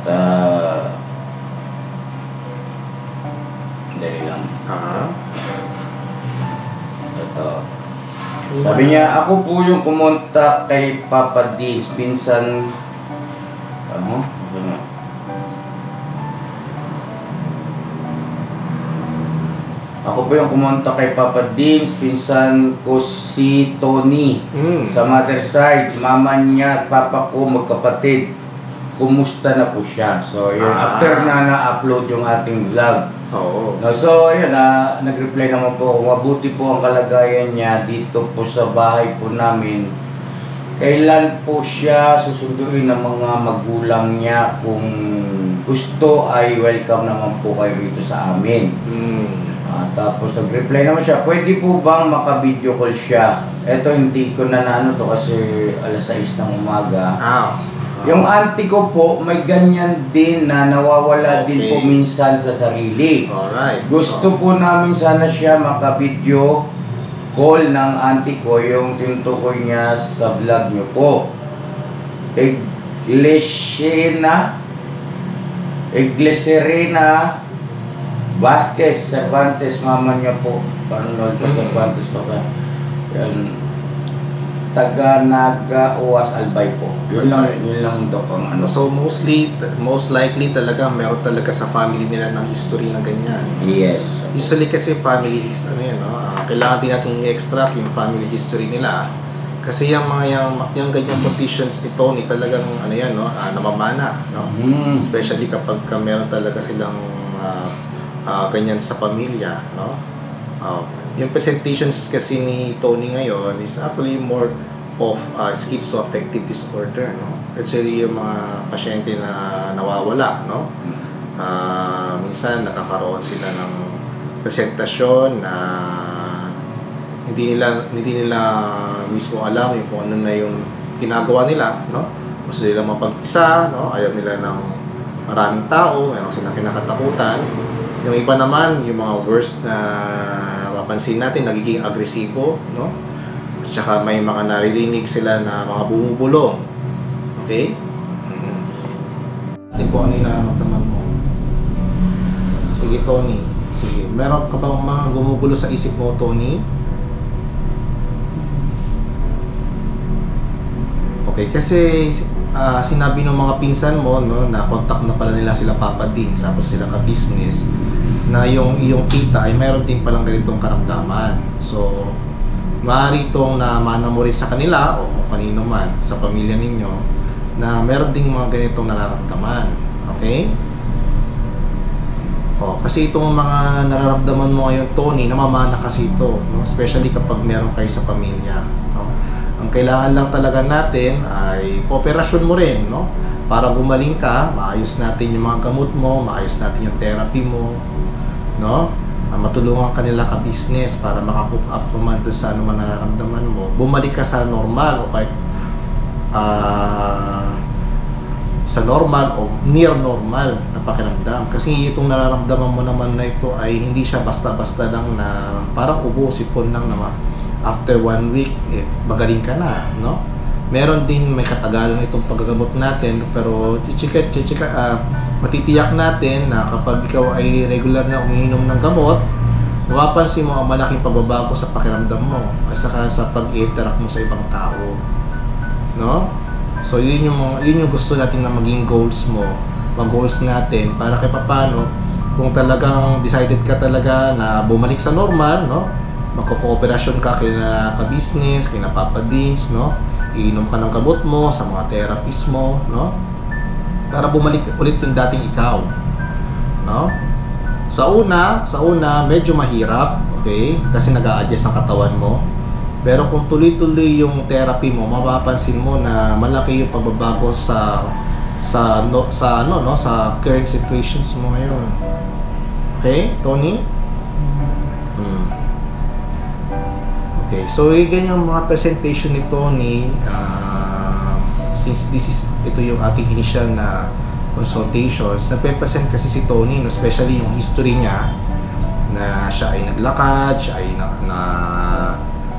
dali lang. Ito. Sabi niya, ako po yung kumontak kay Papa Dins, pinsan... Ano? Ako po yung kumontak kay Papa Dins, pinsan ko si Tony. Sa mother side, mama niya at papa ko magkapatid. Kumusta na po siya? So, yun, after na na-upload yung ating vlog. Oo. No, so, yun, nag-reply naman po, mabuti po ang kalagayan niya dito po sa bahay po namin. Kailan po siya susunduin ng mga magulang niya? Kung gusto ay welcome naman po kayo rito sa amin. Tapos nag-reply naman siya, pwede po bang maka-video call siya? Ito hindi ko na naano to kasi alas 6 ng umaga. Yung auntie ko po, may ganyan din na nawawala din po minsan sa sarili. Alright. Gusto po namin sana siya maka-video call ng auntie ko, yung tinutukoy niya sa vlog niyo po. Igleserina Vasquez Cervantes, mama niya po. Arnold Cervantes pa ba? Yan. Taga Naga Uwas Albay po. Yun lang Dok ang ano. So most likely talaga meron talaga sa family nila ng history ng ganyan. Yes. Usually kasi family is ano yan, no? Kailangan din natin i-extract yung family history nila. Kasi yung ganyang conditions ni Tony talagang ano yan, no? Namamana, no? Especially kapag meron talaga silang ganyan sa pamilya, no? Yung presentations kasi ni Tony ngayon is actually more of schizoaffective disorder, no? Actually yung mga pasyente na nawawala, no? Minsan nakakaroon sila ng presentasyon na hindi nila mismo alam yung kung ano na yung ginagawa nila, no? Gusto nila mapag-isa, no? Ayaw nila ng maraming tao, meron silang kinakatakutan. Yung iba naman, yung mga worst na mapapansin natin, nagiging agresibo, no? At saka may mga naririnig sila na mga bumubulong. Okay? Ate ko, ano yung nararamdaman mo? Sige, Tony. Sige. Meron ka bang mga gumugulo sa isip mo, Tony? Okay, kasi sinabi ng mga pinsan mo, no, na contact na pala nila sila Papa Dean, tapos sila ka-business, na yung iyong tita ay mayroon din palang ganitong karamdaman. So, maaari itong namana mo rin sa kanila o kanino man sa pamilya ninyo na mayroon ding mga ganitong nararamdaman. Okay? Kasi itong mga nararamdaman mo ngayon, Tony, namamana kasi ito, no? Especially kapag meron kayo sa pamilya, no? Ang kailangan lang talaga natin ay kooperasyon mo rin, no? Para gumaling ka, maayos natin yung mga gamot mo, maayos natin yung therapy mo, no? Matulungan ka nila ka-business para maka-cope up naman doon sa ano man nararamdaman mo. Bumalik ka sa normal o kahit sa normal o near normal na pakiramdam. Kasi itong nararamdaman mo naman na ito ay hindi siya basta-basta lang na parang ubo, sipon lang naman. After 1 week, magaling ka na, no? Meron din may katagalan itong paggagamot natin, pero matitiyak natin na kapag ikaw ay regular na umiinom ng gamot, mapapansin mo ang malaking pagbabago sa pakiramdam mo at saka sa pag-interact mo sa ibang tao, no? So yun yung gusto natin na maging goals mo, mag-goals natin para kay paano kung talagang decided ka talaga na bumalik sa normal, no? Magko-cooperasyon ka kina ka-business, kina Papa Deans, no? Iinom ka ng gamot mo sa mga therapist mo, no? Para bumalik ulit yung dating ikaw, no? Sa una medyo mahirap, okay? Kasi nag-a-adjust ang katawan mo. Pero kung tuloy-tuloy yung therapy mo, mapapansin mo na malaki yung pagbabago sa current situations mo ngayon. Okay, Tony? Okay, so ganyan yung mga presentation ni Tony. Since ito yung ating initial na consultations, nagpe-present kasi si Tony, no, especially yung history niya na siya ay naglakad, siya ay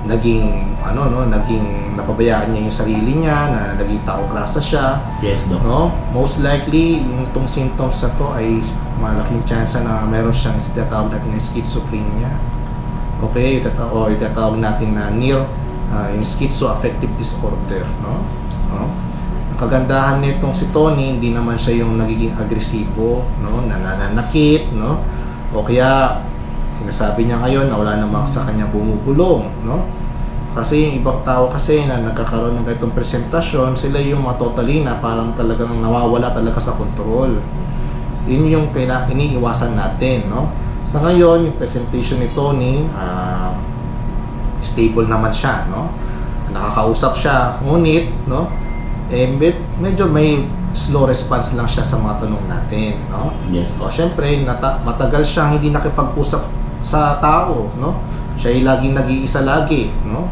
naging napabayaan niya yung sarili niya, na naging tao grasa siya. Yes, Doc. No? Most likely yung itong symptoms na to ay malaking chance na meron siyang tinatawag natin na schizophrenia. Okay, itatawag natin na near yung schizoaffective disorder, no? Ang kagandahan nitong si Tony, hindi naman siya yung nagiging agresibo, no? Nananakit, no? O kaya sinasabi niya ngayon na wala namang sa kanya bumubulong, no? Kasi yung ibang tao kasi na nagkakaroon ng ganitong presentasyon, sila yung mga totally na parang talagang nawawala talaga sa control. Yun yung iniiwasan natin, no? Sa ngayon, yung presentation ni Tony, stable naman siya, no? Nakakausap siya, ngunit, no? Medyo may slow response lang siya sa mga tanong natin, no? Yes. O, syempre, matagal siyang hindi nakipag-usap sa tao, no? Siya ay laging nag-iisa lagi, no?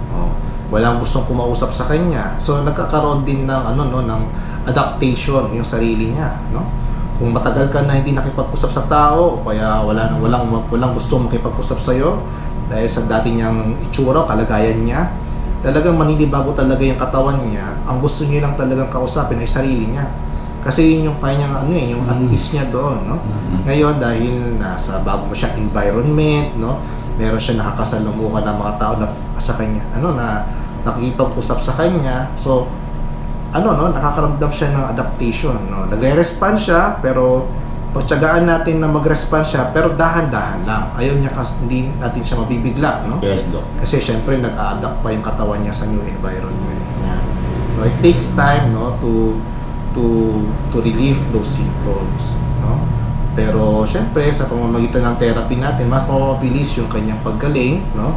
Walang gustong kumausap sa kanya. So nagkakaroon din ng ng adaptation yung sarili niya, no? Kung matagal ka na hindi nakipag-usap sa tao o kaya walang gustong makipag-usap sa iyo dahil sa dati niyang itsura, kalagayan niya, talagang maninibago talaga yung katawan niya. Ang gusto niya lang talagang kausapin ay sarili niya. Kasi yun yung kanyang yung at peace niya doon, no? Ngayon dahil nasa bago mo siya environment, no? Meron siya nakakasalamuha ng mga tao na sa kanya, na nakikipag-usap sa kanya. So nakakaramdam siya ng adaptation, no? Nagre-respond siya, pero pagtiyagaan natin na mag-respond siya, pero dahan-dahan lang. Ayaw niya hindi natin siya mabibigla, no? Yes, Doc. Kasi syempre nag-a-adapt pa yung katawan niya sa new environment niya. No, it takes time, no, to relieve those symptoms, no? Pero syempre sa pamamagitan ng therapy natin, mas mapabilis yung kanyang paggaling, no?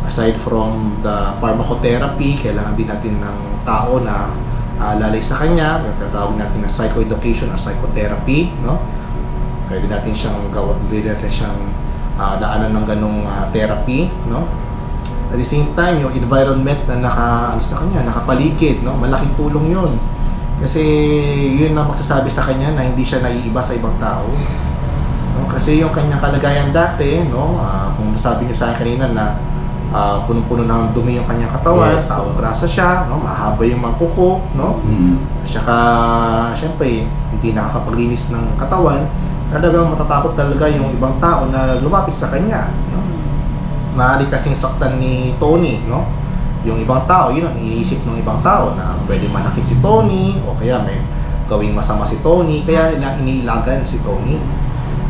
Aside from the pharmacotherapy, kailangan din natin ng tao na lalay sa kanya, yung tatawag natin na psychoeducation or psychotherapy, no? Pwede natin siyang daanan ng ganong therapy, no? At the same time, yung environment na nakapaligid, no? Malaking tulong yun. Kasi yun na magsasabi sa kanya na hindi siya naiiba sa ibang tao. No? Kasi yung kanyang kalagayan dati, no? Kung nasabi niyo sa akin kanina na punong-puno ng dumi yung kanyang katawan, yes, taong grasa siya, no? Mahaba yung mga kuko, no? At saka, syempre, hindi nakakapaglinis ng katawan, talagang matatakot talaga yung ibang tao na lumapit sa kanya, no? Maaari kasing saktan ni Tony, no? Yung ibang tao, yun ang iniisip ng ibang tao na pwede manakit si Tony o kaya may gawing masama si Tony, kaya nila iniilagan si Tony.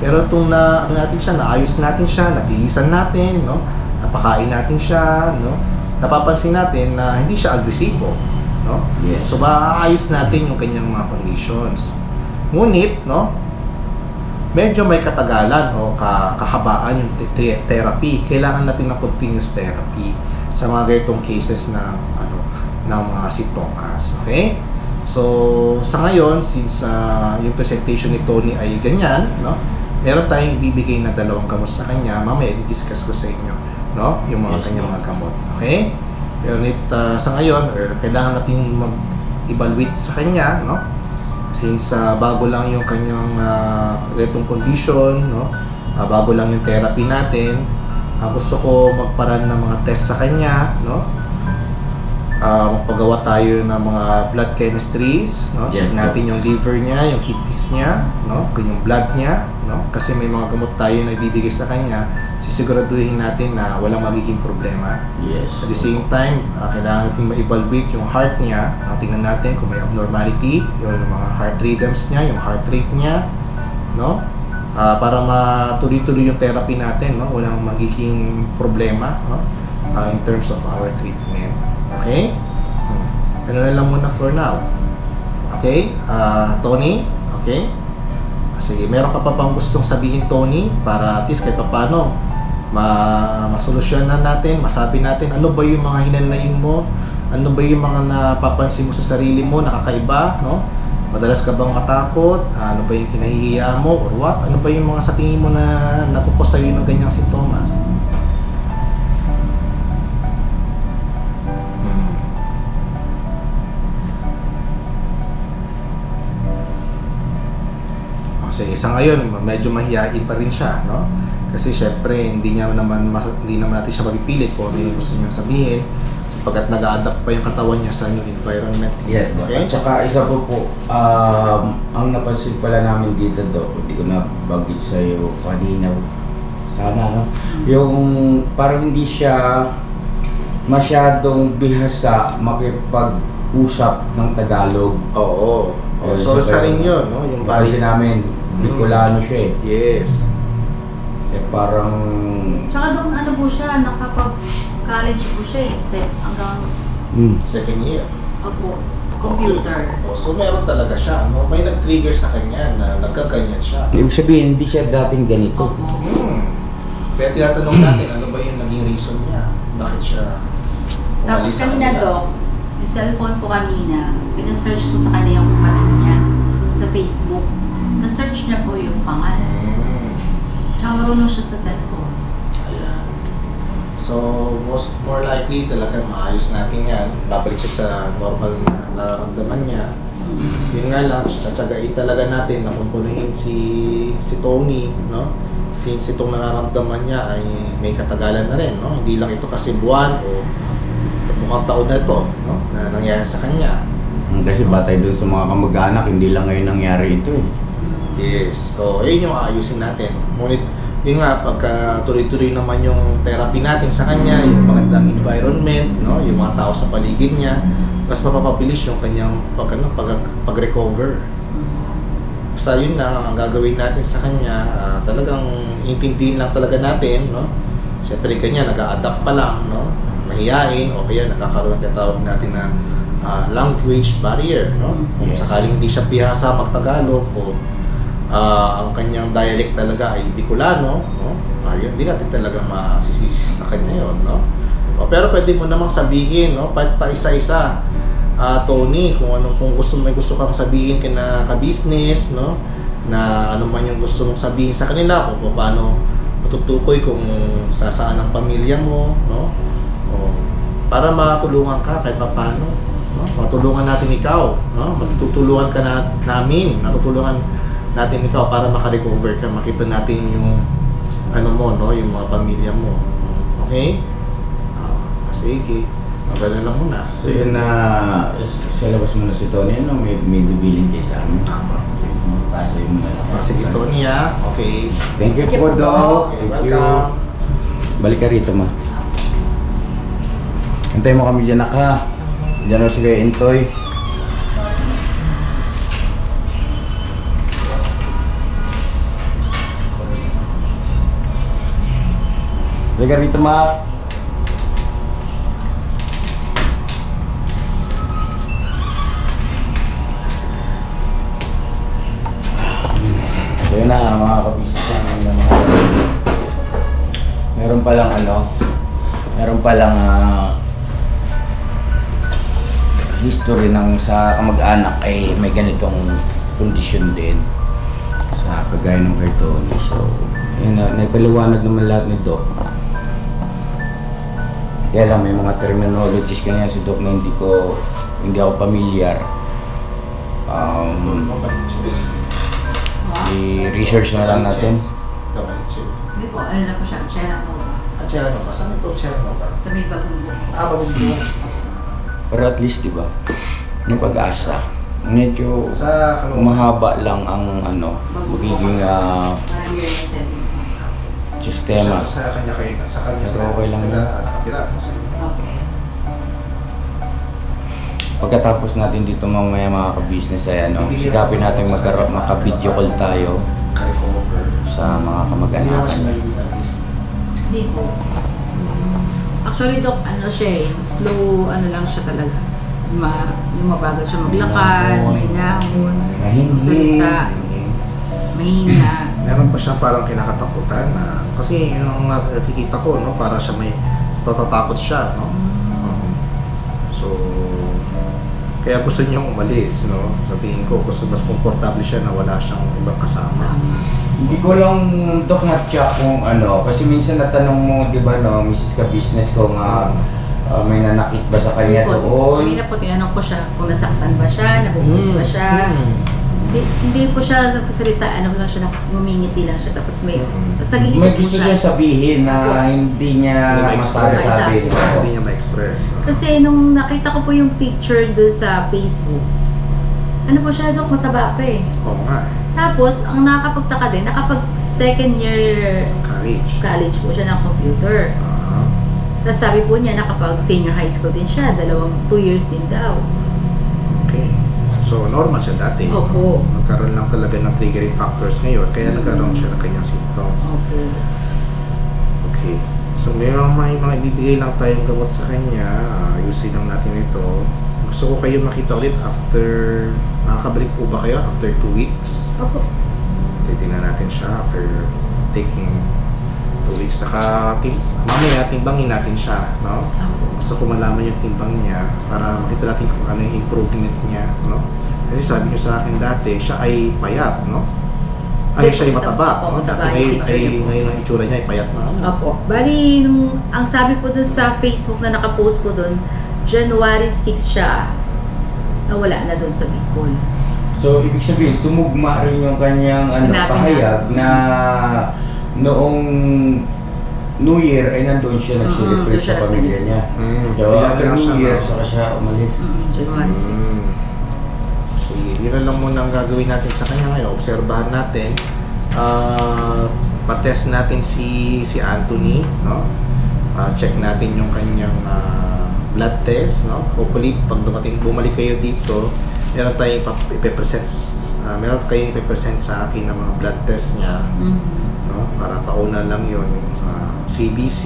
Pero itong natin siya, naayos natin siya, nabihisan natin, no? Napakain natin siya, no? Napapansin natin na hindi siya agresibo, no? Yes. So maaayos natin yung kanyang mga conditions. Ngunit, no, medyo may katagalan o kahabaan yung therapy. Kailangan natin ng continuous therapy sa mga ganitong cases ng mga sintomas, okay? So sa ngayon, since yung presentation ni Tony ay ganyan, no? Meron tayong ibibigay na 2 gamot sa kanya. Mamaya i-discuss ko sa inyo, no? Yung mga kanyang mga gamot, okay? Pero sa ngayon, kailangan natin mag-evaluate sa kanya, no? Since bago lang yung kanyang itong condition, no? Bago lang yung therapy natin, gusto ko magparan ng mga test sa kanya, no? Magpagawa tayo ng mga blood chemistries, no? Yes, Check natin yung liver niya, yung kidneys niya, no? Yung blood niya, no? Kasi may mga gamot tayo na ibibigay sa kanya, sisiguraduhin natin na walang magiging problema. Yes. At the same time, kailangan natin ma-evaluate yung heart niya. Tingnan natin kung may abnormality, yung mga heart rhythms niya, yung heart rate niya, no? Para matuloy-tuloy yung therapy natin, no? Walang magiging problema, no? In terms of our treatment. Okay? Ano na lang muna for now. Okay? Tony? Okay? Sige, meron ka pa bang gustong sabihin, Tony? Para at least kahit paano masolusyonan natin, masabi natin ano ba yung mga hinanaing mo, ano ba yung mga napapansin mo sa sarili mo, nakakaiba, no? Madalas ka bang matakot? Ano ba yung kinahihiya mo or what? Ano ba yung mga sa tingin mo na nagkukos sa'yo ng ganyang sintomas? Kasi isa ngayon, medyo mahihain pa rin siya, no? Kasi syempre, hindi naman natin siya mapipilit kung ano yung gusto niya sabihin sapagkat nag-a-adapt pa yung katawan niya sa new environment. Yes, Doc. Okay? At saka isa po, ang napansin pala namin dito, Doc, hindi ko na bagit sa'yo kanina, sana, no? Yung parang hindi siya masyadong bihasa makipag-usap ng Tagalog. Oo. So, isa rin yun, no? Yung Kasi namin, Bicolano siya eh. Yes. Parang... Tsaka doon po siya, nakapag-college po siya eh. Hanggang Second year. computer. So, meron talaga siya, no? May nag-trigger sa kanya na nagkaganyan siya. Ibig sabihin, hindi siya dating ganito. Kaya tinatanong natin, ano ba yung naging reason niya? Bakit siya Tapos umalis sa kanina, kanila? Doc, yung cellphone ko kanina, pinasearch ko sa kanya yung kapatid niya sa Facebook. Na-search niya po yung pangalan. Tsaka marunong siya sa cellphone. So, more likely talaga maayos natin yan. Babalik siya sa normal na nararamdaman niya. Yun nga lang, tsatsagain talaga natin na kumpuluhin si Tony, no? Since itong nararamdaman niya ay may katagalan na rin, no? Hindi lang ito kasi buwan o mukhang taon na ito, no? Na nangyari sa kanya. Kasi batay doon sa mga kamag-anak, hindi lang ngayon nangyari ito eh. Yes. So, yun yung aayusin natin. Ngunit, yun nga, pagka tuloy-tuloy naman yung therapy natin sa kanya, yung magandang environment, no? Yung mga tao sa paligid niya, mas mapapabilis yung kanyang pag-recover. Basta yun lang, ang gagawin natin sa kanya, talagang intindihin lang talaga natin, no? Siyempre kanya, nag-a-adapt pa lang, no? Mahihain, o kaya nakakaroon ng tawag natin na language barrier, no? Kung sakaling hindi siya pihasa mag-Tagalog o ang kanyang dialect talaga ay Bicolano, no? Yun, hindi natin talaga masisisi sa kanya yun, no? Pero pwede mo namang sabihin, no? Pa isa-isa, Tony, kung may gusto kang sabihin kina ka-business, no? Na ano man yung gusto mong sabihin sa kanila, kung paano matutukoy kung saan ang pamilya mo, no? Para matulungan ka kahit paano, no? Matulungan natin ikaw, no? Matutulungan ka namin, natutulungan natin ikaw para maka-recover ka, makita natin yung ano mo, no? Yung mga pamilya mo. Okay? Sige. Magdala lang muna. So yun na, sa labas mo na si Tony, ano, may bibiling kayo sa amin. Tama. Paso yung mga. Sige, Tony, ha? Okay. Thank you po, Doc. Okay, Thank you. welcome. Balik ka rito, ma. Antayin mo kami dyan, naka. Dyan ako si Kuya Intoy. Balik ka rito, ma. So yun na, mga kabisnes na mga meron palang history ng sa kamag-anak ay may ganitong kondisyon din sa kagaya ng kay Tony. So yun na, naipaliwanag naman lahat ni Doc. Kaya lang may mga terminologies kanya si Doc na hindi ako familiar. I-research na lang natin. Hindi po, ano na po siya, Cherano. Cherano ba? Saan ito Cherano ba? Sa may bagong buhay. Bagong buhay. Pero at least, di ba, yung pag-asa, medyo Sa Caloocan. mahaba lang ang magiging Parang year na 7. sistema. Sa kanya kayo, sa kanya Pero okay lang sila yun. nakatira. Okay. Pagkatapos natin dito mamaya mga ka-business ay sikapin natin maka-video call tayo sa mga kamag-anakan. Hindi po. Actually, Doc, siya yung slow, lang siya talaga. Yung mabagal siya maglakad, may nahon, salita, mahina. Meron pa siya parang kinakatakutan na, kasi yun ang nakikita ko, no? Para siya may tatatakot siya, no? So, kaya gusto niyang umalis, no? Sa tingin ko, gusto mas komportable siya na wala siyang ibang kasama. Hindi ko lang, Doc, na-check kung kasi minsan natanong mo, di ba, no, Mrs. Ka-business ko nga, may nanakit ba sa kanya doon? Kanina po, tinanong ko siya kung nasaktan ba siya, nabubuhay ba siya. Hindi po siya nagsasalita, lang siya, ngumingiti lang siya, tapos may nag-iisip May po gusto siya sabihin na hindi niya masasabi. Hindi niya ma-express. Kasi nung nakita ko po yung picture doon sa Facebook, po siya, Dok, mataba pa eh. Oo nga eh. Tapos, ang nakakapagtaka din, nakapag second year college po siya ng computer. Tapos sabi po niya, nakapag senior high school din siya, 2 years din daw. Okay. So, normal siya dati. Opo. Nagkaroon lang talaga ng triggering factors ngayon, kaya nagkaroon siya ng kanyang symptoms. Opo. Okay. So, may mga ibibigay lang tayong gamot sa kanya. Ayusin lang natin ito. Gusto ko kayo makita ulit after, makakabalik po ba kayo after 2 weeks? Opo. Titignan natin siya after taking 2 weeks. Saka, mamaya timbangin natin siya, no? Opo. Gusto ko malaman yung timbang niya para makita natin kung ano yung improvement niya, no? Kasi sabi niyo sa akin dati, siya ay payat, no? Ay, siya ay mataba. Opo, mataba Dati yung picture niya po. ngayon ang itsura niya ay payat na. Opo. Bali, ang sabi po dun sa Facebook na nakapost po dun, January 6 siya, nawala na dun sa Bicol. So, ibig sabihin, tumugma rin yung kanyang Sinabi pahayag na noong New Year ay nandun siya nag-celebrate doon siya sa pamilya niya. So, after New Year, saka siya umalis. January 6. Sige, yun na lang muna ang gagawin natin sa kanya ngayon. Obserbahan natin. Pa-test natin si Anthony, no? Check natin yung kanyang blood test, no? Hopefully, pag bumalik kayo dito, meron tayong ipe-present sa akin ng mga blood test niya, no? Para pauna lang yun, yung CBC,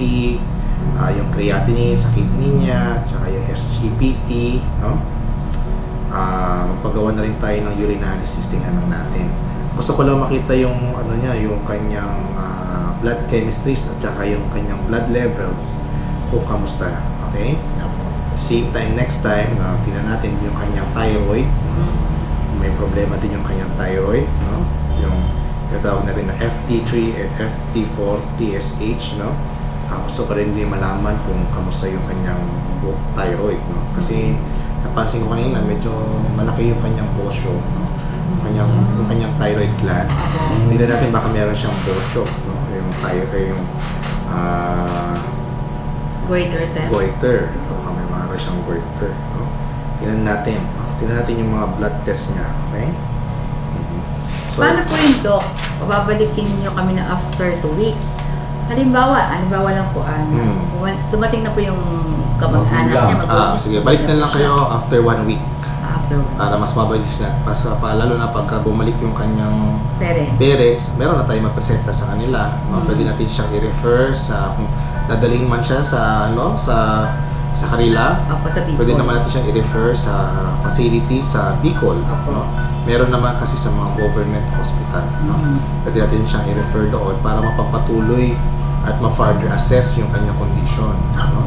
yung creatinine sa kidney niya, tsaka yung SGPT, no? Magpagawa na rin tayo ng urine analysis, tingnan natin. Gusto ko lang makita yung ano niya, yung kanyang blood chemistries at saka yung kanyang blood levels kung kamusta, okay? Same time next time, tingnan natin yung kanyang thyroid. May problema din yung kanyang thyroid, no? Yung tawag natin na FT3 and FT4 TSH, no? Gusto ko rin din malaman kung kamusta yung kanyang thyroid, no? Kasi napansin ko kanina medyo malaki yung kanyang bosyo, no? Yung kanyang thyroid gland. Tingnan natin baka meron siyang bosyo, no? Yung thyroid, yung Goiter, sir. goiter. Baka may meron siyang goiter, no? Tingnan natin, no? Tingnan natin yung mga blood test niya, okay? So, Paano po yung doc? Pababalikin niyo kami na after 2 weeks. Halimbawa lang po, dumating na po yung kamag-anak niya, sige, balik na lang kayo after 1 week. After 1 Para mas mabilis na, lalo na pagka bumalik yung kanyang parents. meron na tayong mapresenta sa kanila, no? Pwede natin siyang i-refer sa, kung dadalhin man siya sa sa Karila, Sa Bicol. pwede naman natin siyang i-refer sa facility sa Bicol, no? Meron naman kasi sa mga government hospital, no? Pwede natin siyang i-refer doon para mapapatuloy at ma-further assess yung kanyang condition, no?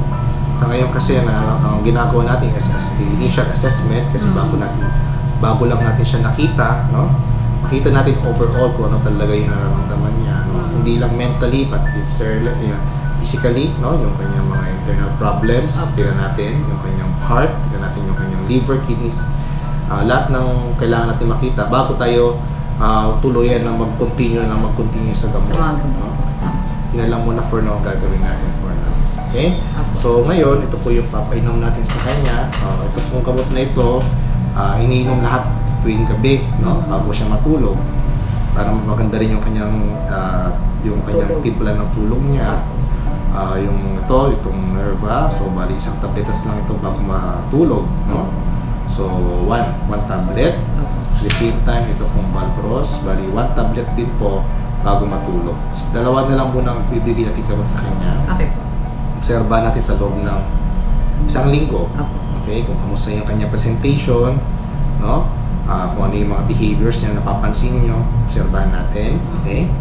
Sa ngayon kasi ang ginagawa natin is initial assessment kasi bago lang natin siya nakita, no? Makita natin overall kung ano talaga yung nararamdaman niya, no? Hindi lang mentally but it's physically, no? Yung kanyang mga internal problems, tingnan natin yung kanyang heart, tingnan natin yung kanyang liver, kidneys, lahat ng kailangan natin makita bago tayo tuluyan na mag-continue sa gamot. No? Yun lang muna for now gagawin natin for now. Okay? So ngayon, ito po yung papainom natin sa kanya. Ito pong gamot na ito, iniinom lahat tuwing gabi, no? Bago siya matulog. Para maganda rin yung kanyang timpla ng tulog niya. Itong Nerva, so bali isang tabletas lang ito bago matulog, no? So one tablet. At the same time, ito pong Valpros, bali 1 tablet din po bago matulog. Dalawa na lang muna ang bibigyan natin gamot sa kanya. Okay po. Obserbahan natin sa loob ng 1 linggo. Okay, kung kamusta yung kanya presentation, no? Kung ano yung mga behaviors niya napapansin nyo, obserbahan natin. Okay?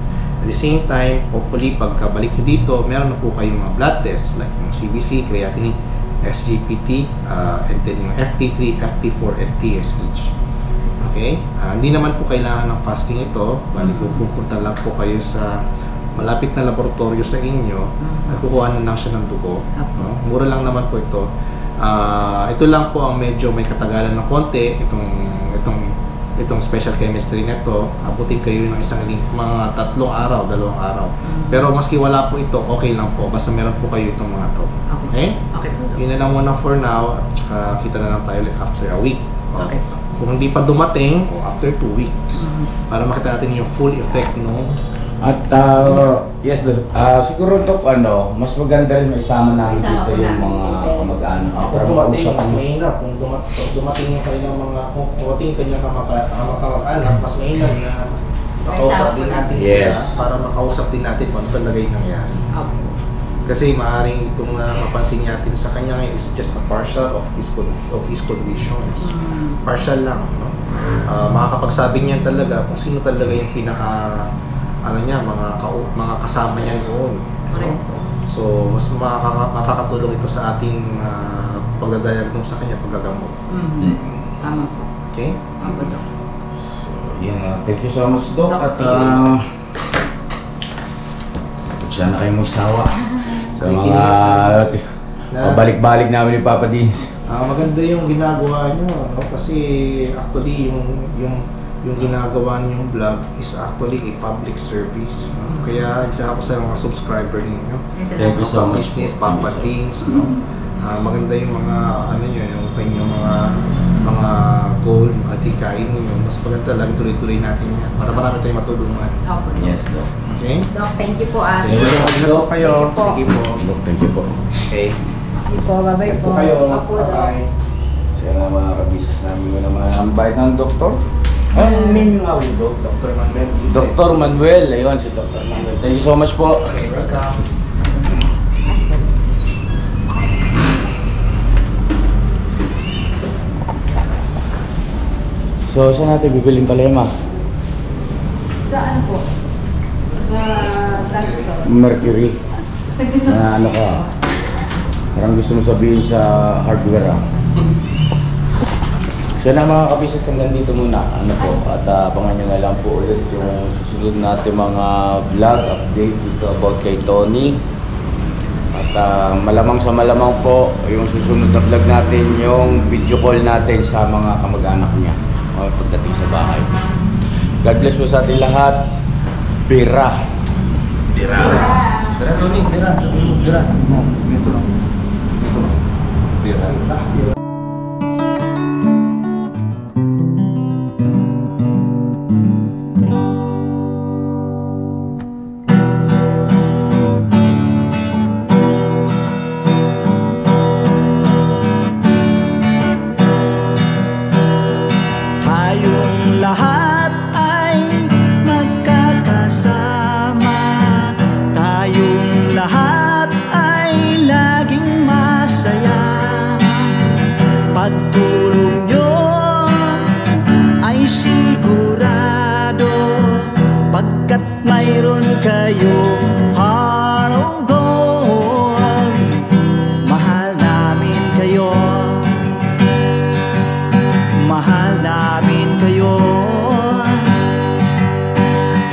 At the same time, hopefully pagkabalik nyo dito, meron na po kayong mga blood tests like yung CBC, creatinine, SGPT, and then yung FT3, FT4, and TSH. Okay? Hindi naman po kailangan ng fasting ito. Bali pupunta lang po kayo sa malapit na laboratorio sa inyo at kukuha na lang siya ng dugo. No? Mura lang naman po ito. Ito lang po ang medyo may katagalan ng konti, itong special chemistry na ito. Abutin kayo ng mga 3 araw, 2 araw. Pero maski wala po ito, okay lang po. Basta meron po kayo itong mga to. Okay? Okay po. Yun na lang muna for now at saka kita na lang tayo ulit after a week. Okay po. Kung hindi pa dumating, after 2 weeks. Para makita natin yung full effect nung At yes, siguro Dok, mas maganda rin maisama namin Isama dito po yung namin. mga kamag-anak. kung dumating, mas mainam. Kung dumating yung kanyang kung dumating yung kanyang kamag-anak, mas mainam na makausap din natin Yes. sila para makausap din natin kung ano talaga yung nangyari. Kasi maaaring itong mapansin natin sa kanya ngayon is just a partial of his conditions. Partial lang, no? Makakapagsabi niya talaga kung sino talaga yung mga kasama niya noon. No? So, mas makakatulong ito sa ating pagdadiagnose sa kanya, paggagamot. Tama po. Okay? Tama po. Yan, thank you so much, Doc. At sana kayo magsawa sa mga pabalik-balik namin ni Papa Dins. Maganda yung ginagawa nyo, no? Kasi actually yung ginagawa niyong vlog is actually a public service, no? Kaya isa ako sa mga subscriber ninyo. Thank you so much. Business Papa Dins, no? Maganda yung mga ano nyo, yung kanyang mga goal, mga tikain ninyo. Mas maganda lang tuloy-tuloy natin yan para marami tayong matulungan. Yes, Doc. Okay? Doc, thank you po Thank you so much, Doc. Kayo. Thank you po. Sige po. Doc, thank you po. Okay. Thank you po, bye-bye Thank po. po kayo. Opo, Doc. Bye-bye. Sana mga kabisnes namin mo naman ang bayad ng doktor. Anong name yung awin, Doc? Dr. Manuel. Dr. Manuel. Ayun, si Dr. Manuel. Thank you so much po. Okay, welcome. So, saan natin bibiling palema? Sa ano po? Drugstore. Mercury. Na ano ka? Parang gusto mo sabihin sa hardware So na mga kabisnes, hanggang dito muna. Ano po? At abangan nyo na lang po ulit yung susunod natin mga vlog update dito about kay Tony. At malamang sa malamang po, yung susunod na vlog natin, yung video call natin sa mga kamag-anak niya pagdating sa bahay. God bless po sa ating lahat. Bira. Bira. Bira, Tony, bira. Sabi mo, bira. Ito lang. Bira. Tayong lahat ay magkakasama. Tayong lahat ay laging masaya. Pagtulong nyo ay sigurado, pagkat mayroon kayo heart of gold. Mahal namin kayo. Mahal namin kayo.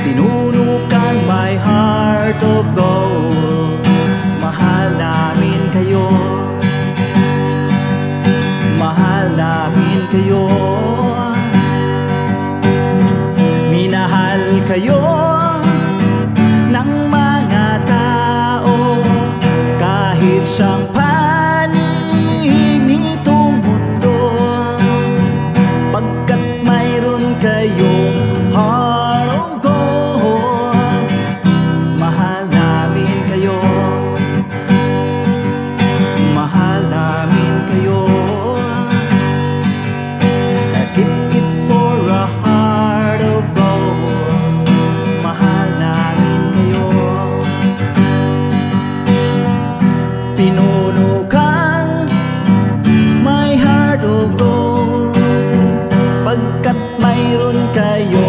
Pinuno kang my heart of gold. Mahal namin kayo. Mahal namin kayo. Minahal kayo ng mga tao kahit sang panig nitong mundo, pagkat mayroon kayong heart of gold. Mahal namin kayo. Mahal namin kayo. Keep it for a heart of gold. Mahal namin kayo. Pinuno kang my heart of gold, pagkat mayroon kayo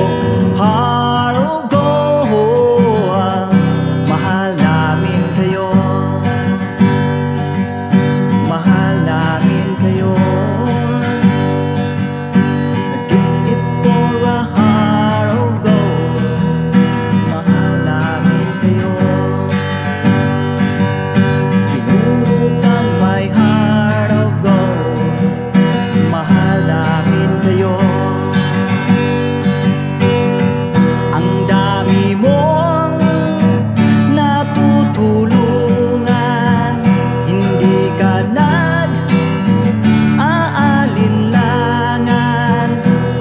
heart of gold. Mahal namin kayo. Mahal namin kayo. Give it for a heart of gold. Mahal namin kayo. Pinuno kang my heart of gold. Mahal namin kayo. Ang dami mong natutulungan, hindi ka nag-aalinlangan.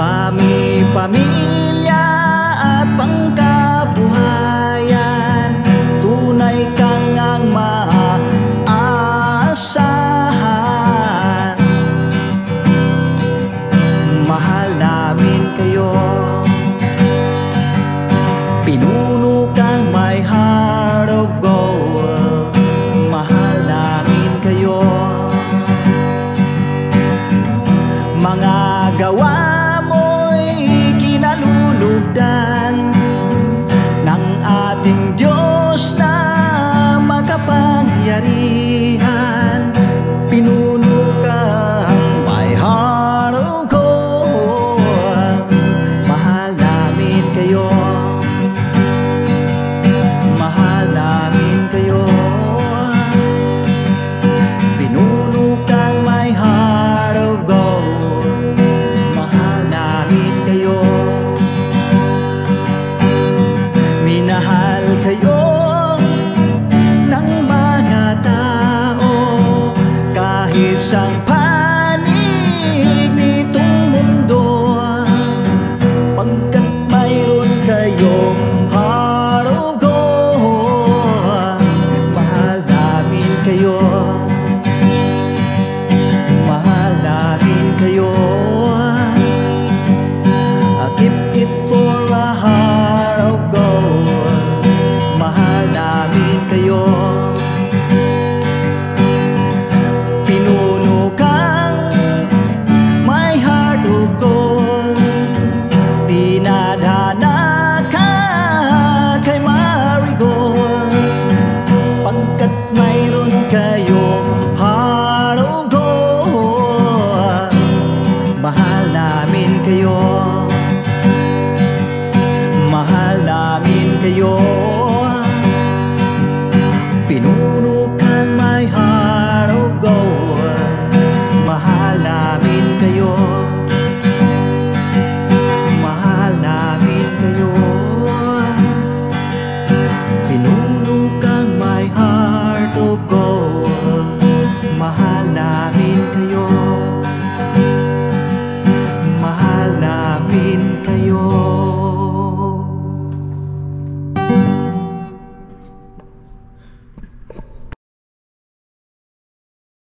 Pami-pami